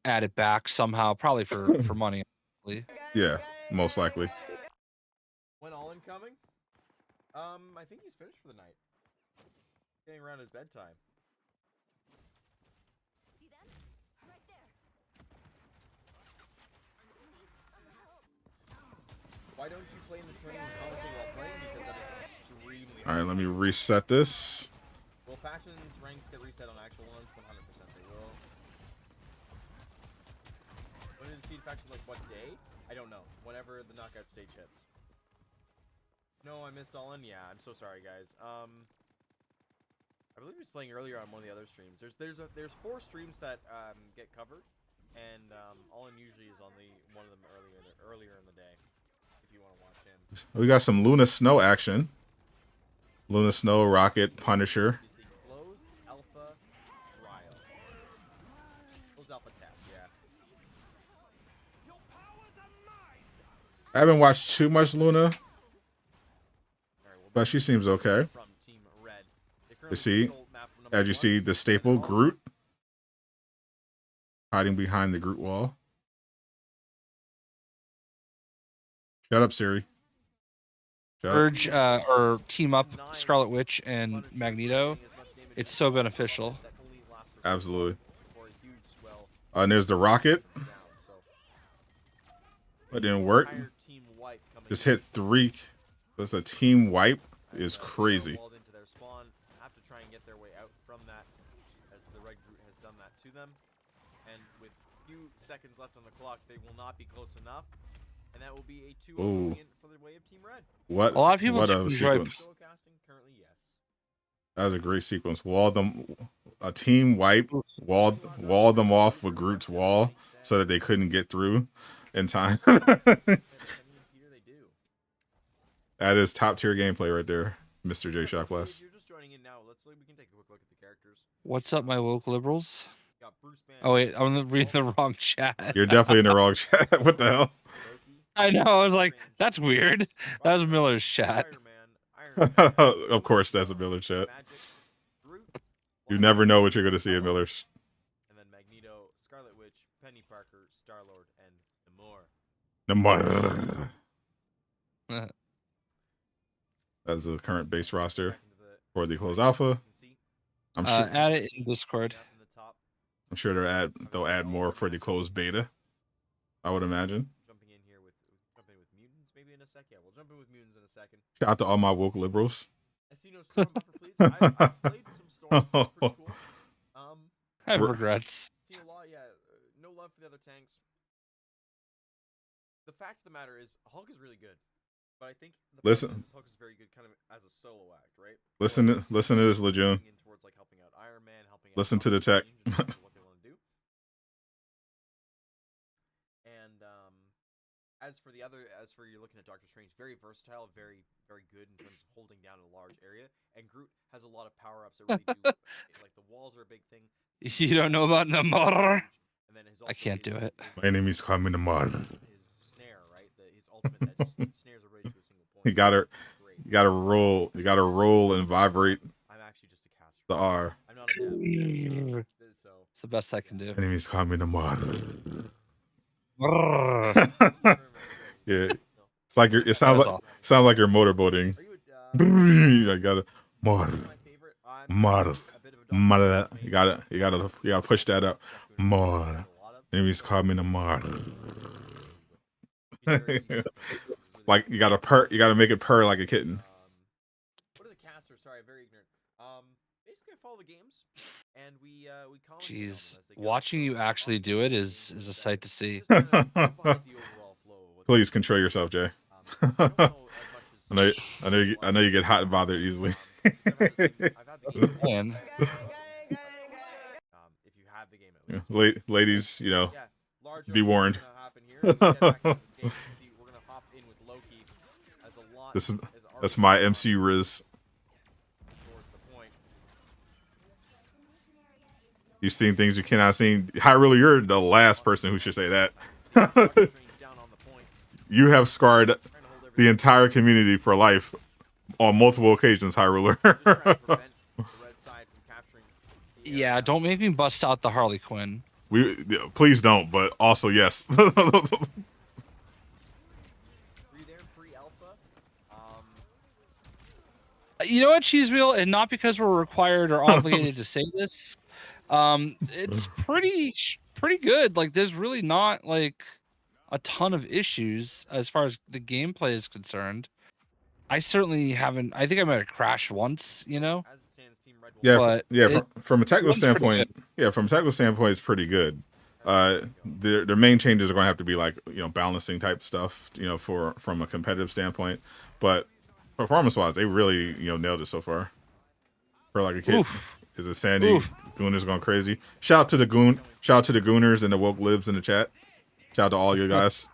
it back somehow, probably for money. Yeah, most likely. When all incoming? I think he's finished for the night. Getting around his bedtime. See them? Right there. Why don't you play in the tournament commenting while playing? Because that's extremely. All right, let me reset this. Will factions ranks get reset on actual ones? 100% they will. When did the seed faction, like what day? I don't know. Whenever the knockout stage hits. No, I missed all in. Yeah, I'm so sorry, guys. I believe he was playing earlier on one of the other streams. There's 4 streams that get covered, and all in usually is on one of them earlier in the day. If you want to watch him. We got some Luna Snow action. Luna Snow, Rocket, Punisher. Closed alpha trial. Closed alpha test. Yeah. I haven't watched too much Luna, but she seems okay. You see, as you see, the staple Groot hiding behind the Groot wall. Shut up, Siri. Urge or team up Scarlet Witch and Magneto It's so beneficial. Absolutely. And there's the rocket. That didn't work. Just hit 3. That's a team wipe. Is crazy. Have to try and get their way out from that, as the Red Group has done that to them. And with few seconds left on the clock, they will not be close enough, and that will be a 2-0 win for the way of Team Red. What? A lot of people what a enjoy sequence. That was a great sequence. A team wipe, walled them off with Groot's wall so that they couldn't get through in time. That is top tier gameplay right there, Mr. JayShockblast. You're just joining in now. We can take a quick look at the characters. What's up, my woke liberals? Oh wait, I'm reading the wrong chat. You're definitely in the wrong chat. What the hell? I know. I was like, that's weird. That was Miller's chat. Of course, that's a Miller chat. You never know what you're going to see in Miller's. And then Magneto, Scarlet Witch, Penny Parker, Star-Lord, and Namor. That's the current base roster for the closed alpha. I'm sure. Add it in Discord. I'm sure they'll add more for the closed beta. I would imagine. Jumping in mutants maybe in a sec. Yeah, we'll jump in with mutants in a second. Shout out to all my woke liberals. I see no Stormbuffer, please. I've played some Stormbuffer, pretty cool. I have regrets. Seen a lot, yeah. No love for the other tanks. The fact of the matter is, Hulk is really good, but I think Hulk is very good kind of as a solo act, right? Listen to this, Lejeune. Like helping out Iron Man, listen to the tech. What they want to do. And as for you're looking at Doctor Strange, very versatile, very very good in terms of holding down a large area. And Groot has a lot of power ups that really do. Like the walls are a big thing. You don't know about Namor? I can't do it. My enemy's coming tomorrow. His snare, right? His ultimate that just snares everybody to a single point. You gotta roll. You gotta roll and vibrate. I'm actually just a caster. The R. I'm not a dev. It's the best I can do. Enemies coming tomorrow. Yeah, it's like it sounds like you're motorboating. I gotta more. You gotta push that up more. Enemies coming tomorrow. Like you gotta make it purr like a kitten. What are the casters? Sorry, I'm very ignorant. Basically I follow the games and we Jeez, watching you actually do it is a sight to see. Please control yourself, Jay. I know you get hot and bothered easily. Man. If you have the game at least. Ladies, be warned. That's my MC Riz. You've seen things you cannot see. Hyrule, you're the last person who should say that. You have scarred the entire community for life on multiple occasions, Hyrule. Yeah, don't make me bust out the Harley Quinn. Please don't, but also yes. You know what, Cheese Wheel, and not because we're required or obligated to say this. It's pretty good. Like, there's really not like a ton of issues as far as the gameplay is concerned. I certainly haven't. I think I might have crashed once, Yeah, from a technical standpoint, it's pretty good. Their main changes are going to have to be like balancing type stuff, from a competitive standpoint. But performance-wise, they really nailed it so far. For like a kid, is it Sandy? Gooners going crazy. Shout out to the Gooners and the woke libs in the chat. Shout out to all you guys.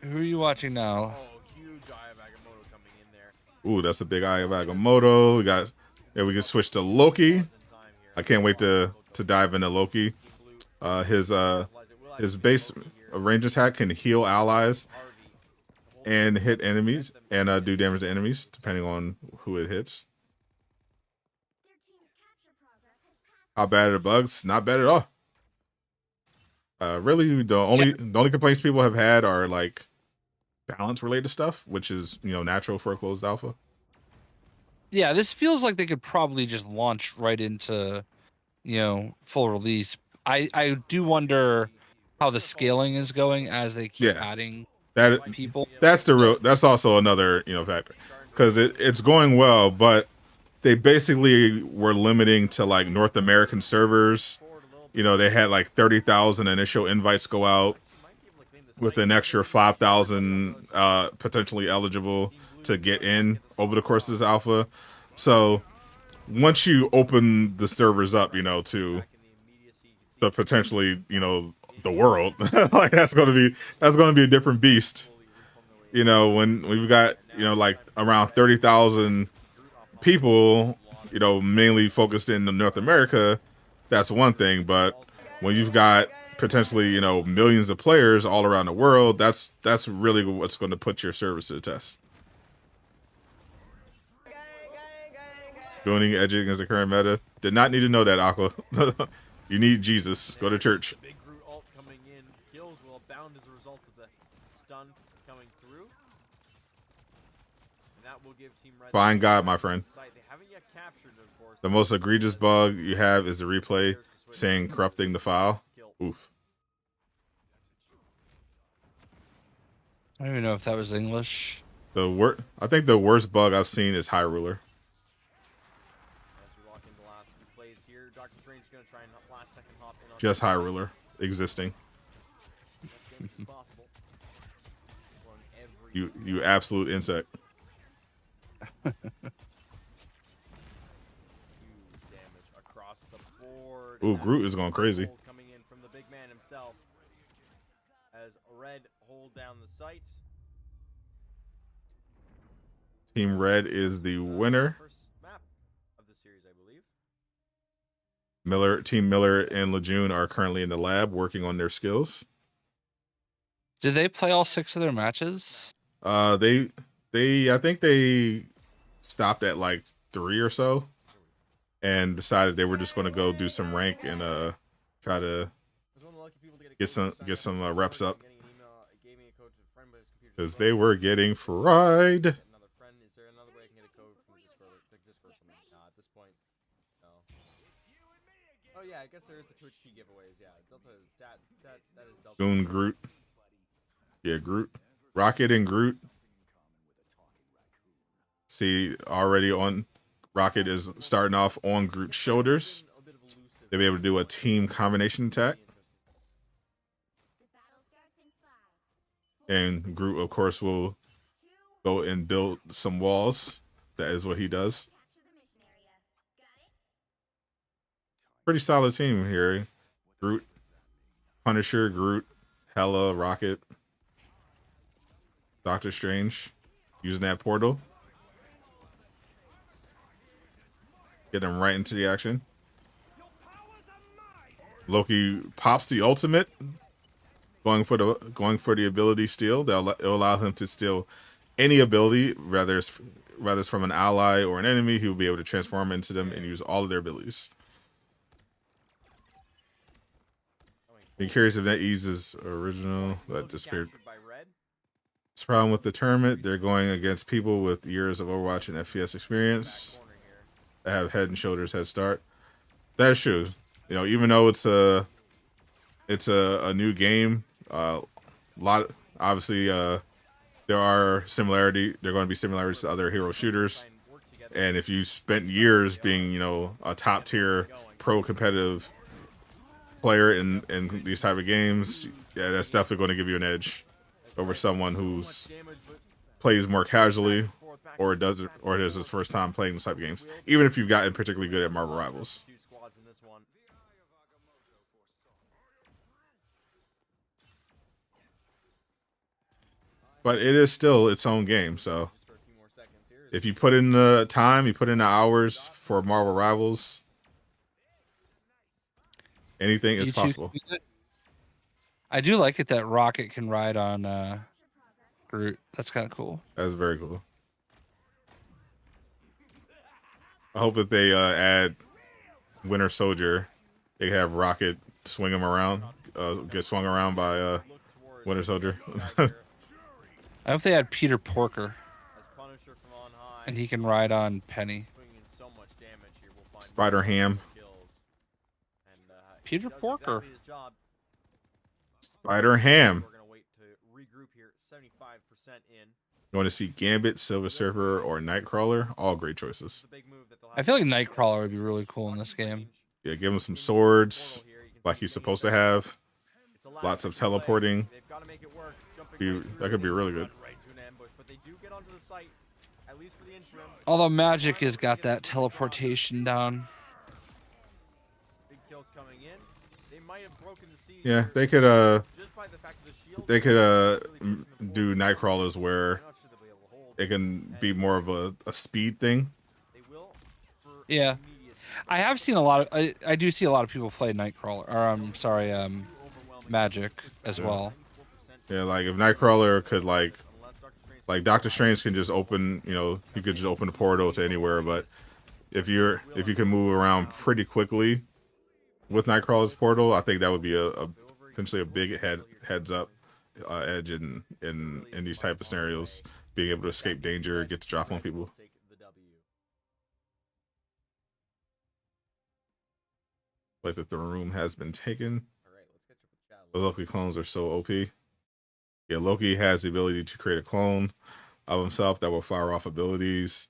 Who are you watching now? Oh, huge Eye of Agamotto coming in there. Ooh, that's a big Eye of Agamotto. We can switch to Loki. I can't wait to dive into Loki. His base range attack can heal allies and hit enemies and do damage to enemies depending on who it hits. How bad are the bugs? Not bad at all. Really, the only complaints people have had are like balance related stuff, which is natural for a closed alpha. yeah, this feels like they could probably just launch right into, you know, full release. I do wonder how the scaling is going as they keep Yeah. adding That people. that's also another, you know, factor, because it's going well, but they basically were limiting to like North American servers. You know, they had like 30,000 initial invites go out with an extra 5,000 potentially eligible to get in over the course of this alpha. So once you open the servers up, you know, to the potentially, you know, the world, like that's gonna be a different beast. You know, when we've got, you know, like around 30,000 people, you know, mainly focused in North America, that's one thing. But when you've got potentially, you know, millions of players all around the world, that's really what's going to put your service to the test. Joining edging as a current meta. Did not need to know that, Aqua. You need Jesus. Go to church. Big Groot ult coming in. Kills will abound as a result of the stun coming through. And that will give Team Red Find God, my friend. they haven't yet captured, of course. The most egregious bug you have is the replay saying corrupting the file. Oof. I don't even know if that was English. I think the worst bug I've seen is High Ruler. Just High Ruler existing. You absolute insect. Ooh, Groot is going crazy. Coming in from the big man himself as Red hold down the site. Team Red is the winner. First map of the series, I believe. Team Miller and Lejeune are currently in the lab working on their skills. Did they play all 6 of their matches? I think they stopped at like 3 or so and decided they were just going to go do some rank and try to get some reps up, because they were getting fried. Oh yeah, I guess there is the Twitch key giveaways. Yeah, Delta, that is Delta. Goon Groot. Yeah, Groot. Rocket and Groot. See, already on Rocket is starting off on Groot's shoulders. They'll be able to do a team combination attack. And Groot, of course, will go and build some walls. That is what he does. Pretty solid team here. Groot, Punisher, Groot, Hela, Rocket, Doctor Strange, using that portal. Get him right into the action. Loki pops the ultimate, going for the ability steal. It'll allow him to steal any ability, whether it's from an ally or an enemy. He will be able to transform into them and use all of their abilities. Be curious if that eases original. That disappeared. This problem with the tournament, they're going against people with years of Overwatch and FPS experience that have head and shoulders head start. That's true. You know, even though it's a new game, obviously there are similarities. There are going to be similarities to other hero shooters, and if you spent years being, you know, a top tier pro competitive player in these type of games, yeah, that's definitely going to give you an edge over someone who's plays more casually or it is his first time playing this type of games, even if you've gotten particularly good at Marvel Rivals. But it is still its own game, so if you put in the time, you put in the hours for Marvel Rivals, anything is possible. I do like it that Rocket can ride on Groot. That's kind of cool. That's very cool. I hope that they add Winter Soldier. They have Rocket swing him around, get swung around by Winter Soldier. I hope they add Peter Porker. As Punisher from on high. And he can ride on Penny. Putting in so much damage here. We'll find Spider Ham. kills. And, Peter he does Porker. exactly his job. Spider Ham. We're gonna wait to regroup here. 75% in. You want to see Gambit, Silver Surfer, or Nightcrawler? All great choices. The big move that they'll I have feel to like do. Nightcrawler would be really cool in this game. Yeah, give him some swords, like he's supposed to have. It's a last Lots of second play. teleporting. They've got to make it work. Jumping Be- right through that could be it. really good. Right into an ambush, but they do get onto the site, at least for the interim. Although Magic has got that teleportation down. Big kills coming in. They might have broken the siege Yeah, here they could just by the fact that the shield do Nightcrawlers where I'm not sure they'll be able to hold. it can be more of a speed thing. They will for Yeah. immediate I have seen a lot of I do see a lot of people play Nightcrawler or Magic as well. Yeah, like if Nightcrawler could like Doctor Strange can just open, you know, he could just open the portal to anywhere, but if you can move around pretty quickly with Nightcrawler's portal, I think that would be a potentially a big heads up edge in these type of scenarios, being able to escape danger, get to drop on people. take the W. Like that the room has been taken. All right, let's catch up with chat. The Loki clones are so OP. Yeah, Loki has the ability to create a clone of himself that will fire off abilities.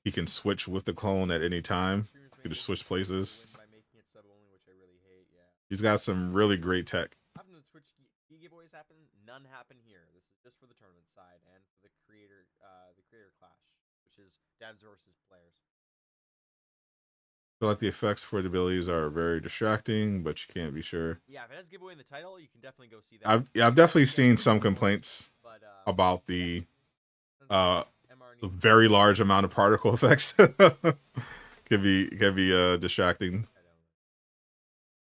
He can switch with the clone at any time. He can just switch places. By making it sub only, which I really hate. Yeah. He's got some really great tech. Having the Twitch giveaways happen, none happen here. This is just for the tournament side and for the creator clash, which is devs versus players. I feel like the effects for the abilities are very distracting, but you can't be sure. Yeah, if it has giveaway in the title, you can definitely go see that. I've definitely seen some complaints But, about the MR very large amount of particle effects. can be distracting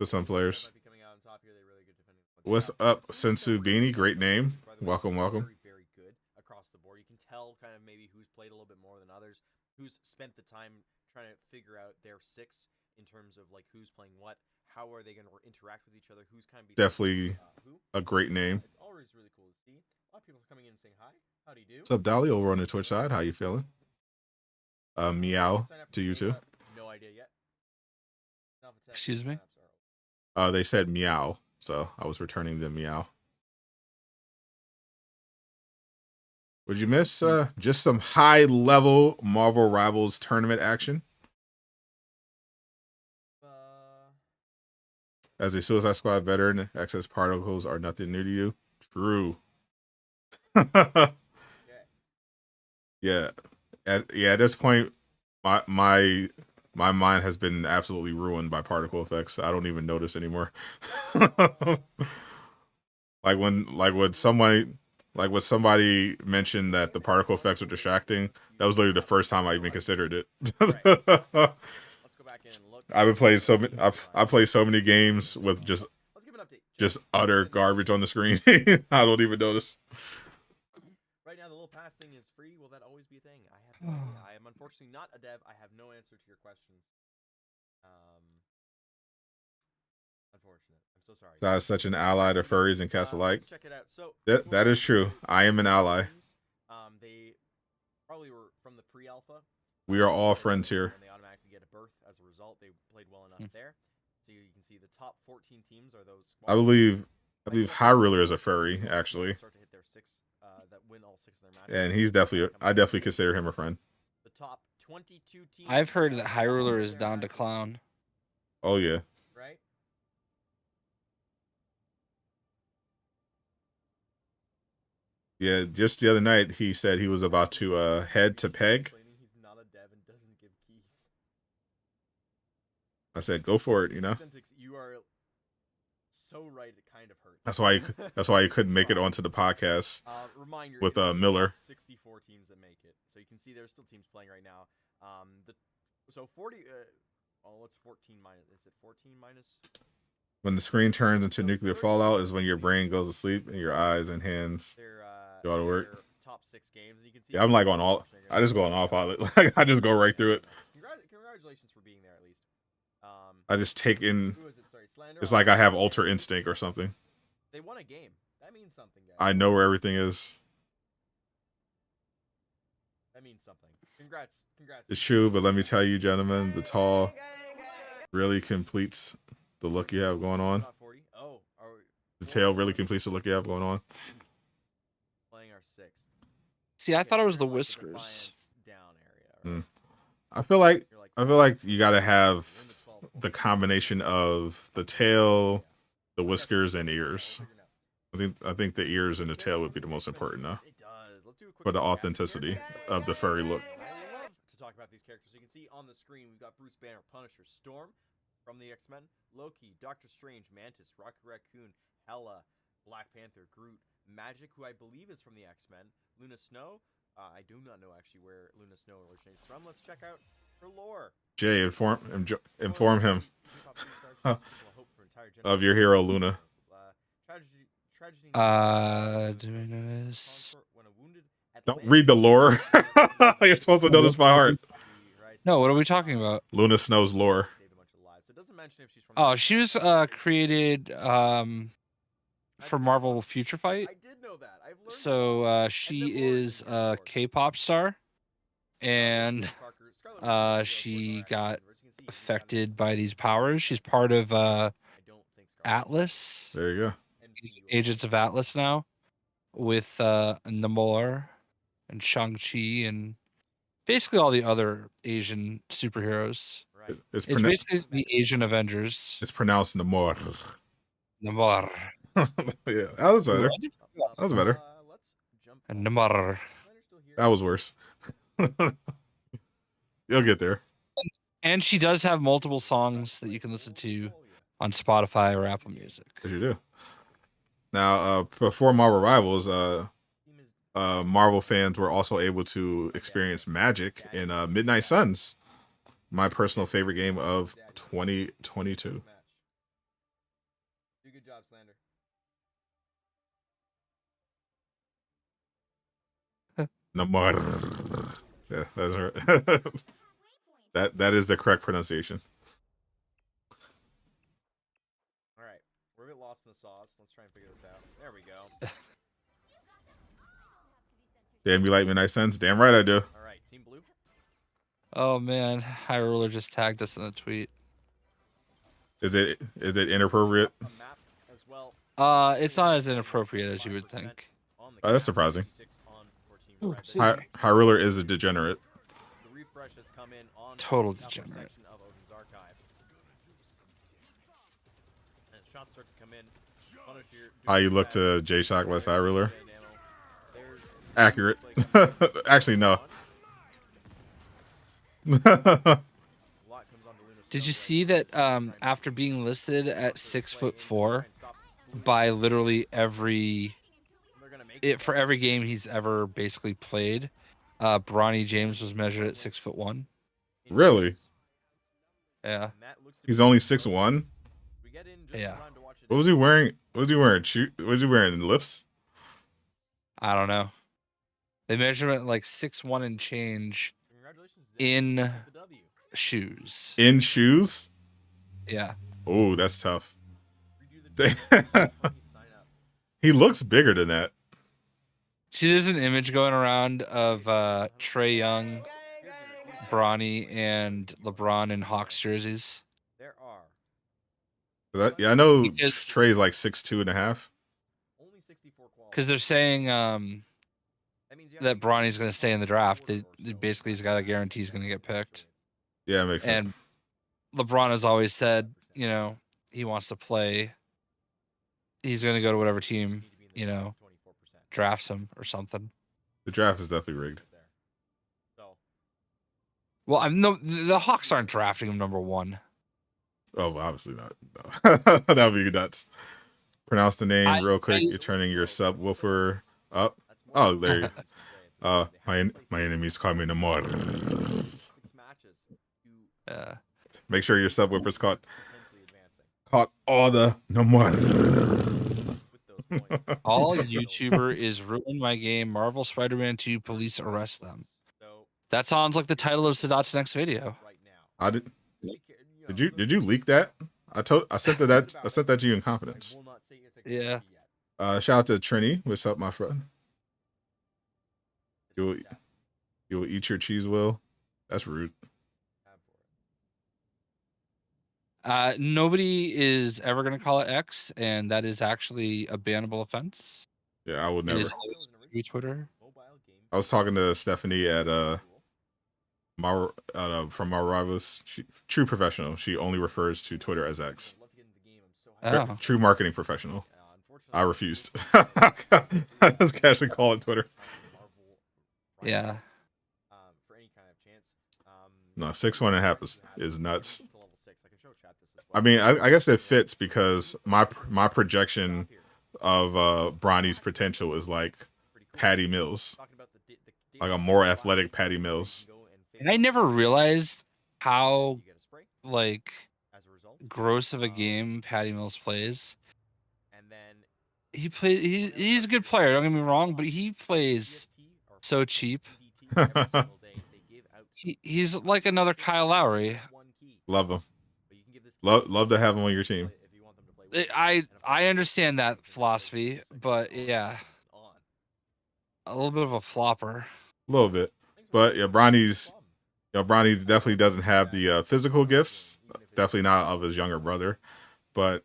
to some players. might be coming out on top here. They're really good defending. What's up, Sensu Beanie? Great name. Welcome, welcome. Very, very good across the board. You can tell kind of maybe who's played a little bit more than others, who's spent the time trying to figure out their six in terms of like who's playing what, how are they going to interact with each other, who's kind of Definitely who. a great name. It's always really cool to see. A lot of people coming in and saying hi. How do you do? What's up, Dolly? Over on the Twitch side, how you feeling? Meow Sign up to for you too. sign up. No idea yet. Excuse me? They said meow, so I was returning the meow. Would you miss just some high-level Marvel Rivals tournament action? As a Suicide Squad veteran, excess particles are nothing new to you. True. Yeah. At this point, my mind has been absolutely ruined by particle effects. I don't even notice anymore. like when somebody mentioned that the particle effects are distracting, that was literally the first time I even considered it. Let's go back in and look. I've been playing I play so many games with just Let's give an update. just utter garbage on the screen. I don't even notice. Right now, the little pass thing is free. Will that always be a thing? I have no idea. I am unfortunately not a dev. I have no answer to your questions. Unfortunate. I'm so sorry. So I was such an ally to furries and cats alike. Let's check it out. So That is true. I am an ally. They probably were from the pre-alpha. We are all friends here. And they automatically get a berth as a result. They played well enough there. So you can see the top 14 teams are those. I believe High Ruler is a furry, actually. Start to hit their six, that win all 6 of their matches. And he's definitely, I definitely consider him a friend. The top 22 teams. I've heard that High Ruler is down to clown. Oh yeah. Right. Yeah, just the other night he said he was about to head to Peg. He's not a dev and doesn't give keys. I said, go for it, you know. You are so right. It kind of hurts. That's why you couldn't make it onto the podcast Reminder with it's Miller. 64 teams that make it, so you can see there's still teams playing right now. So 40. What's 14 minus? Is it 14 minus? When the screen turns into nuclear fallout is when your brain goes to sleep and your eyes and hands go to work. Top 6 games, and you can see. Yeah, I'm like on all. I just go on autopilot. Like I just go right through it. Congratulations for being there at least. I just take in. Who is it? Sorry, Slander. It's like I have Ultra Instinct or something. They won a game. That means something, guys. I know where everything is. That means something. Congrats. It's true, but let me tell you, gentlemen, the tall really completes the look you have going on. Oh, The tail really completes the look you have going on. playing our 6th. See, I thought it was the You're in, like, whiskers. Defiance down area, right? I feel like you gotta have the combination of the tail, the whiskers, and ears. I think the ears and the tail would be the most important now. It does. Let's do a quick For the recap. authenticity of the furry look. I love to talk about these characters. So you can see on the screen we've got Bruce Banner, Punisher, Storm from the X-Men, Loki, Doctor Strange, Mantis, Rocket Raccoon, Hela, Black Panther, Groot, Magic, who I believe is from the X-Men, Luna Snow. I do not know actually where Luna Snow originates from. Let's check out her lore. Jay, inform him of your hero Luna. Do we know this? Don't read the lore. You're supposed to know this by heart. No, what are we talking about? Luna Snow's lore. Oh, she was created for Marvel Future Fight. I did know that. I've learned So she is a K-pop star, and she got affected by these powers. She's part of Atlas. There you go. Agents of Atlas now, with Namor and Shang-Chi and basically all the other Asian superheroes. It's basically the Asian Avengers. It's pronounced Namor. Namor. Yeah, that was better. That was better. And Namor. That was worse. You'll get there. And she does have multiple songs that you can listen to on Spotify or Apple Music. Yes, you do. Now, before Marvel Rivals, Marvel fans were also able to experience Magic in Midnight Suns, my personal favorite game of 2022. Do good job, Slander. Namor. Yeah, that's right. that is the correct pronunciation. All right, we're a bit lost in the sauce. Let's try and figure this out. There we go. Damn, you like Midnight Suns? Damn right I do. All right, Team Blue. Oh man, High Ruler just tagged us in a tweet. Is it inappropriate? It's not as inappropriate as you would think. Oh, that's surprising. High Ruler is a degenerate. The refresh has come in on Total the upper degenerate. section of Odin's archive. And shots start to come in. Punisher, How you look to JayShockblast High Ruler? Accurate. Actually, no. Did you see that after being listed at 6'4" by literally for every game he's ever basically played, Bronny James was measured at 6'1"? Really? Yeah. He's only 6'1"? Yeah. What was he wearing? What was he wearing? What was he wearing? Lifts? I don't know. They measure it like 6'1" and change in shoes. In shoes? Yeah. Oh, that's tough. He looks bigger than that. See, there's an image going around of Trae Young, Bronny, and LeBron in Hawks jerseys. There are. Yeah, I know Trey's like 6'2.5". Only 64 quality. Because they're saying that Bronny's going to stay in the draft. Basically, he's got a guarantee he's going to get picked. Yeah, it makes sense. And LeBron has always said, he wants to play. He's going to go to whatever team, drafts him or something. The draft is definitely rigged. Well, the Hawks aren't drafting him number 1. Oh, well, obviously not. No. That would be nuts. Pronounce the name real quick. You're turning your subwoofer up. Oh, there you go. My enemies call me Namor. Make sure your subwoofer's caught all the Namor. All YouTuber is ruin my game. Marvel Spider-Man 2 police arrest them. That sounds like the title of Sadot's next video. I did. Did you leak that? I sent that to you in confidence. Yeah. Shout out to Trini. What's up, my friend? You will eat your cheese will. That's rude. Nobody is ever going to call it X, and that is actually a bannable offense. Yeah, I would It never. is always Twitter. I was talking to Stephanie at from our rivals. True professional. She only refers to Twitter as X. Oh. True marketing professional. I refused. I just casually call it Twitter. Yeah. No, 6.5 is nuts. I mean, I guess it fits because my projection of Bronny's potential is like Patty Mills, like a more athletic Patty Mills. And I never realized how like gross of a game Patty Mills plays. He's a good player, don't get me wrong, but he plays so cheap. He's like another Kyle Lowry. Love him. Love to have him on your team. I understand that philosophy, but yeah, a little bit of a flopper. A little bit, but yeah, Bronny's definitely doesn't have the physical gifts. Definitely not of his younger brother, but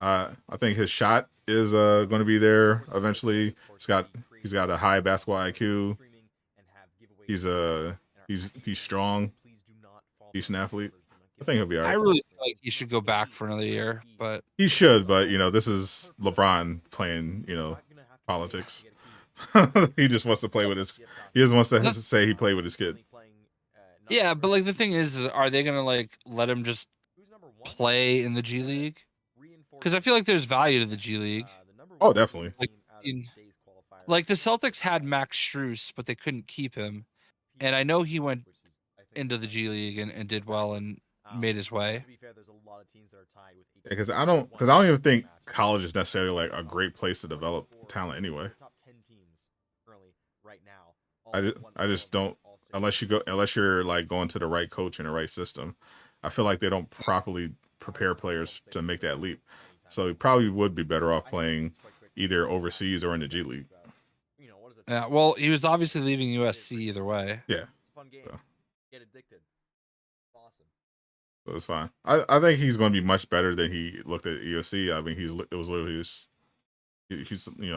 I think his shot is going to be there eventually. He's got a high basketball IQ. He's strong, decent athlete. I think he'll be all right. I really feel like he should go back for another year, but he should. But this is LeBron playing, politics. He just wants to play with his. He just wants to say he played with his kid. Yeah, but like the thing is are they gonna like let him just play in the G League? Because I feel like there's value to the G League. Oh, definitely. Like the Celtics had Max Strus, but they couldn't keep him, and I know he went into the G League and did well and made his way. Because I don't even think college is necessarily like a great place to develop talent anyway. I just don't unless you're like going to the right coach and the right system. I feel like they don't properly prepare players to make that leap. So he probably would be better off playing either overseas or in the G League. Yeah, well, he was obviously leaving USC either way. Yeah. So it's fine. I think he's going to be much better than he looked at USC. I mean, he's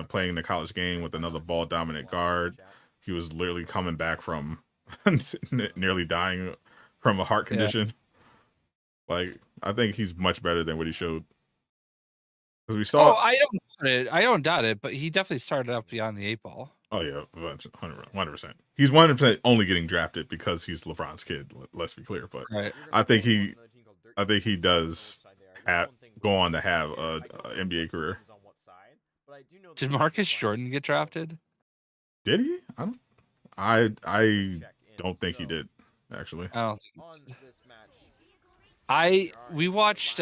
playing the college game with another ball dominant guard. He was literally coming back from nearly dying from a heart condition. Yeah. Like, I think he's much better than what he showed. Because we saw. Oh, I don't doubt it, but he definitely started up beyond the 8-ball. Oh yeah, 100%. He's 100% only getting drafted because he's LeBron's kid. Let's be clear, but right. I think he does go on to have a NBA career. Did Marcus Jordan get drafted? Did he? I don't think he did. Actually, I don't think he did. We watched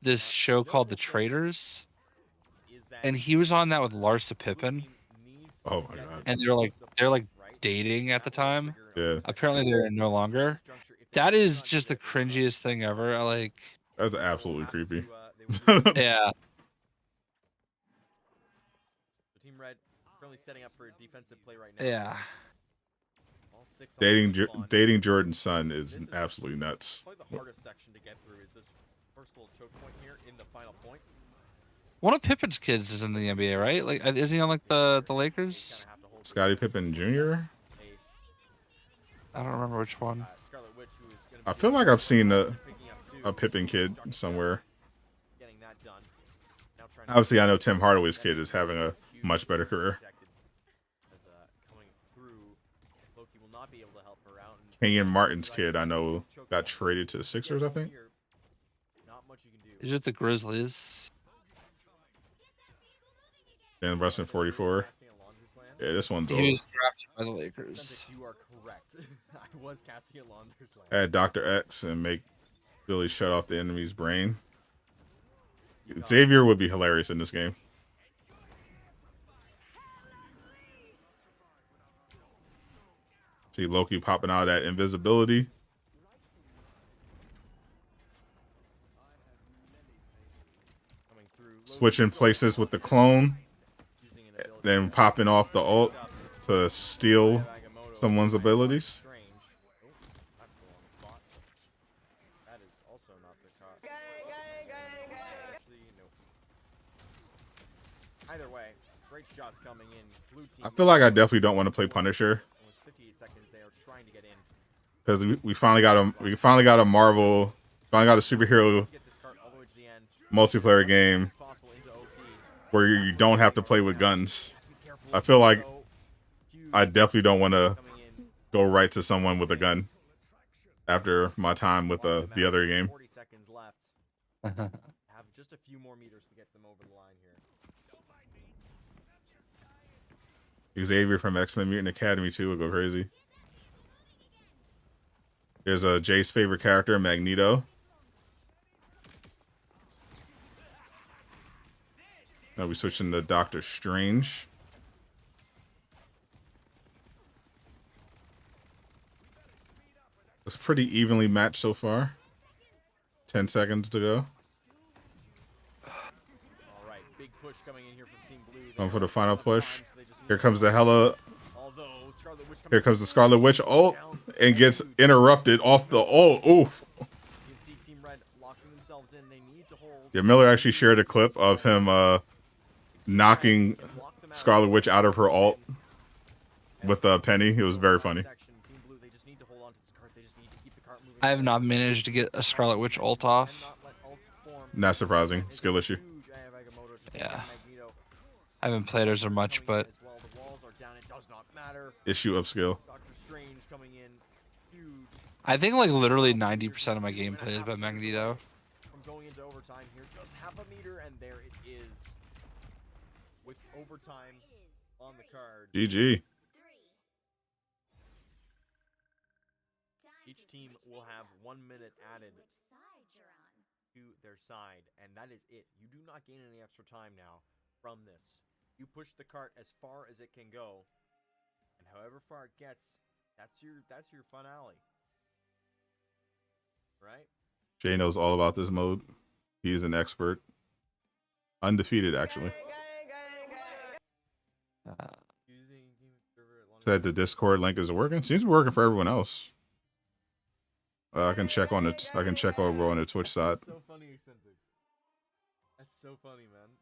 this show called The Traitors, and he was on that with Larsa Pippen. Oh my god! And they're like dating at the time. Yeah. Apparently they're no longer. That is just the cringiest thing ever. That's absolutely creepy. Yeah. Team Red currently setting up for a defensive play right now. Yeah. Dating Jordan's son is absolutely nuts. Probably the hardest section to get through is this first little choke point here in the final point. One of Pippen's kids is in the NBA, right? Like, is he on like the Lakers? Scottie Pippen Jr. I don't remember which one. I feel like I've seen a Pippen kid somewhere. Obviously, I know Tim Hardaway's kid is having a much better career. Kenyon Martin's kid, I know, got traded to the Sixers, I think. Is it the Grizzlies? Dan Brunson, 44. Yeah, this one's old. He was drafted by the Lakers. You are correct. I was casting it Launders Land. Add Dr. X and make Billy shut off the enemy's brain. Xavier would be hilarious in this game. See Loki popping out of that invisibility. Switching places with the clone. Then popping off the ult to steal someone's abilities. Strange. Oh, that's the wrong spot. That is also not the car. Actually, nope. Either way, great shots coming in. Blue team. I feel like I definitely don't want to play Punisher With 58 seconds, they are trying to get in. because we finally got a Marvel, finally got a superhero Get this cart all the way to the end. multiplayer game It's possible into OT. where you don't have to play with guns. I feel like I definitely don't want to go right to someone with a gun after my time with the other game. 40 seconds left. Have just a few more meters to get them over the line here. Xavier from X-Men Mutant Academy 2 will go crazy. There's Jay's favorite character, Magneto. Now we switching to Doctor Strange. It's pretty evenly matched so far. 10 seconds to go. All right, big push coming in here from Team Blue. Going for the final push. Here comes the Hela. Although Scarlet Witch Here comes the Scarlet Witch ult and gets interrupted off the ult. Oof. You can see Team Red locking themselves in. They need to hold. Yeah, Miller actually shared a clip of him knocking Scarlet Witch out of her ult with Penny. It was very funny. Team Blue, they just need to hold on to this cart. They just need to keep the cart moving. I have not managed to get a Scarlet Witch ult off. Not surprising. Skill issue. Yeah. I haven't played as much, but The walls are down. It does not matter. Issue of skill. Doctor Strange coming in. Huge. I think like literally 90% of my gameplay is about Magneto. From going into overtime here, just half a meter, and there it is. With overtime on the card. GG. Each team will have 1 minute added to their side, and that is it. You do not gain any extra time now from this. You push the cart as far as it can go, and however far it gets, that's your finale. Right? Jay knows all about this mode. He's an expert. Undefeated, actually. Said the Discord link is working. Seems to be working for everyone else. I can check on it. I can check over on the Twitch side. That's so funny, Syntax. That's so funny, man.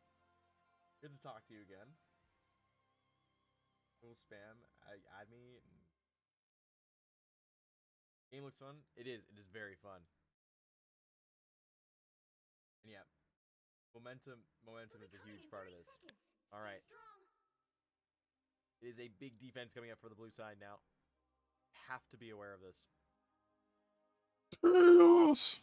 Good to talk to you again. We'll spam. Add me. Game looks fun. It is. It is very fun. And yeah, momentum is a huge part of this. All right. It is a big defense coming up for the blue side now. Have to be aware of this. Chaos.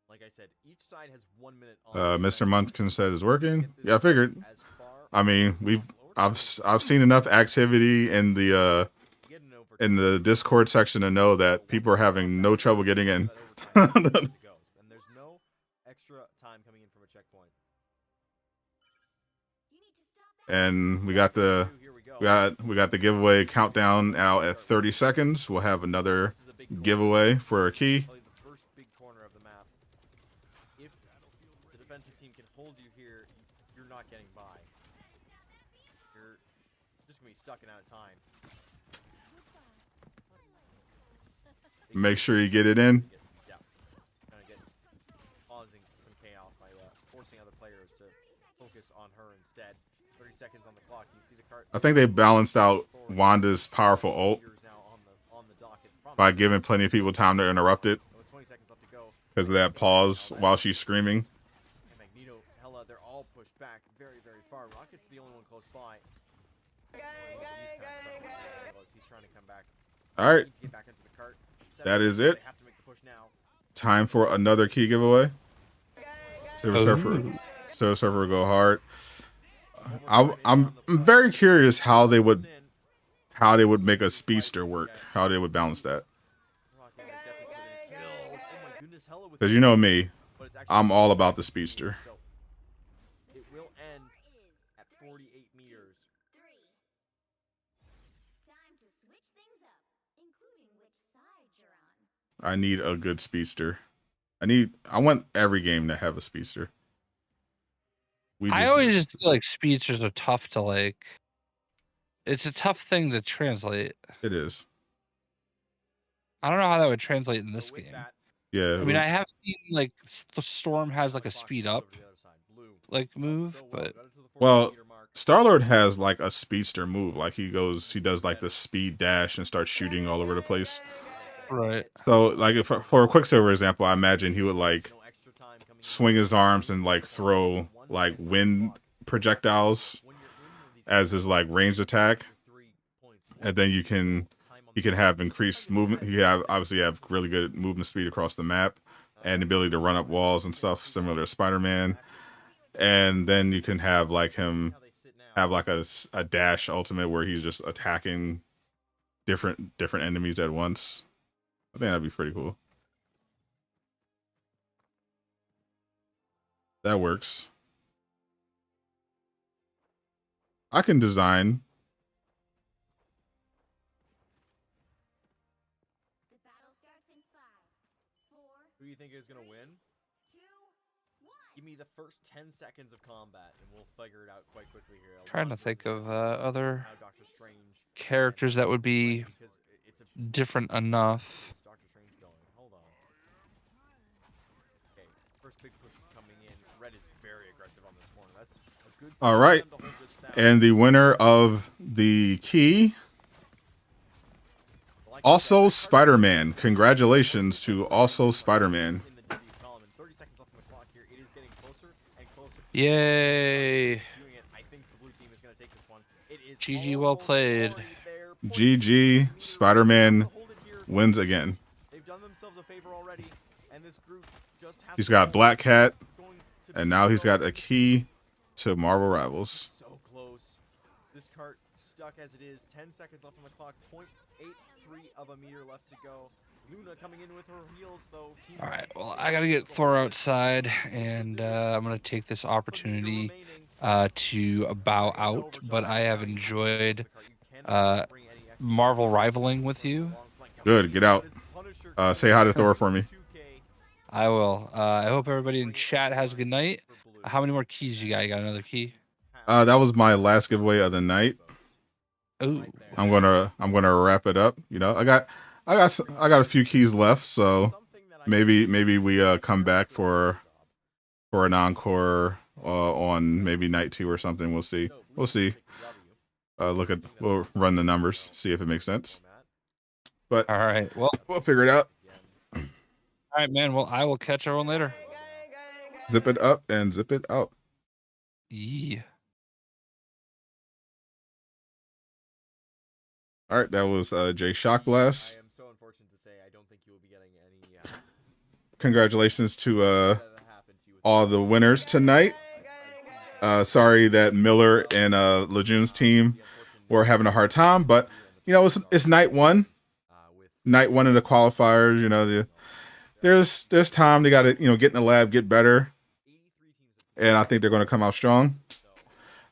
Like I said, each side has 1 minute on. Mr. Munchkin said it's working. Yeah, I figured. I mean, I've seen enough activity in the Discord section to know that people are having no trouble getting in. And there's no extra time coming in from a checkpoint. And we got the giveaway countdown out at 30 seconds. We'll have another giveaway for a key. Probably the first big corner of the map. If the defensive team can hold you here, you're not getting by. You're just gonna be stuck and out of time. Make sure you get it in. Yeah, kind of causing some chaos by forcing other players to focus on her instead. 30 seconds on the clock. You can see the cart. I think they balanced out Wanda's powerful ult by giving plenty of people time to interrupt it because of that pause while she's screaming. And Magneto, Hela, they're all pushed back very, very far. Rocket's the only one close by. He's trying to come back. All right, that is it. Time for another key giveaway. Silver Surfer will go hard. I'm very curious how they would make a speedster work. How they would balance that. Because you know me, I'm all about the speedster. It will end at 48 meters. I need a good speedster. I want every game to have a speedster. I always just feel like speedsters are tough to like It's a tough thing to translate. It is. I don't know how that would translate in this game. Yeah. I mean, I have seen like the Storm has like a speed up like move, but Well, Star-Lord has like a speedster move. Like he does like the speed dash and starts shooting all over the place. Right. So like if for a Quicksilver example, I imagine he would like swing his arms and like throw like wind projectiles as his like ranged attack, and then you can have increased movement. You obviously have really good movement speed across the map and ability to run up walls and stuff similar to Spider-Man. And then you can have like him have like a dash ultimate where he's just attacking different enemies at once. I think that'd be pretty cool. That works. I can design. Who do you think is gonna win? Give me the first 10 seconds of combat, and we'll figure it out quite quickly here. trying to think of other How Doctor Strange characters that would be different enough. Doctor Strange going. Hold on. Okay, first big push is coming in. Red is very aggressive on this corner. That's a good All right. to hold this down. And the winner of the key, also Spider-Man. Congratulations to also Spider-Man. Yay! GG, well played. GG, Spider-Man wins again. They've done themselves a favor already, and this group just has He's got Black Cat, and now he's got a key to Marvel Rivals. so close. This cart stuck as it is. 10 seconds left on the clock. 0.83 of a meter left to go. Luna coming in with her heels, though. All right, well, I gotta get Thor outside, and I'm gonna take this opportunity to bow out. But I have enjoyed Marvel rivaling with you. Good, get out. Say hi to Thor for me. I will. I hope everybody in chat has a good night. How many more keys you got? You got another key? That was my last giveaway of the night. Ooh. I'm gonna wrap it up. You know, I got a few keys left, so maybe we come back for an encore on maybe night 2 or something. We'll see. We'll run the numbers, see if it makes sense. But all right, well, we'll figure it out. All right, man. Well, I will catch everyone later. Zip it up and zip it out. Yeah. All right, that was JayShockblast. I am so unfortunate to say I don't think you will be getting any. Congratulations to all the winners tonight. Sorry that Miller and Lejeune's team were having a hard time, but you know it's night 1. Night 1 of the qualifiers. You know, there's time. They got to get in the lab, get better, and I think they're going to come out strong.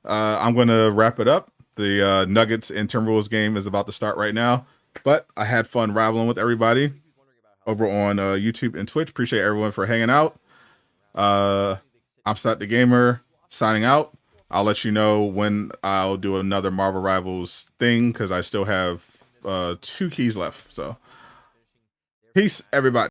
I'm going to wrap it up. The Nuggets and Timberwolves game is about to start right now, but I had fun rivaling with everybody over on YouTube and Twitch. Appreciate everyone for hanging out. I'm Sadot the Gamer signing out. I'll let you know when I'll do another Marvel Rivals thing because I still have 2 keys left. So, peace, everybody.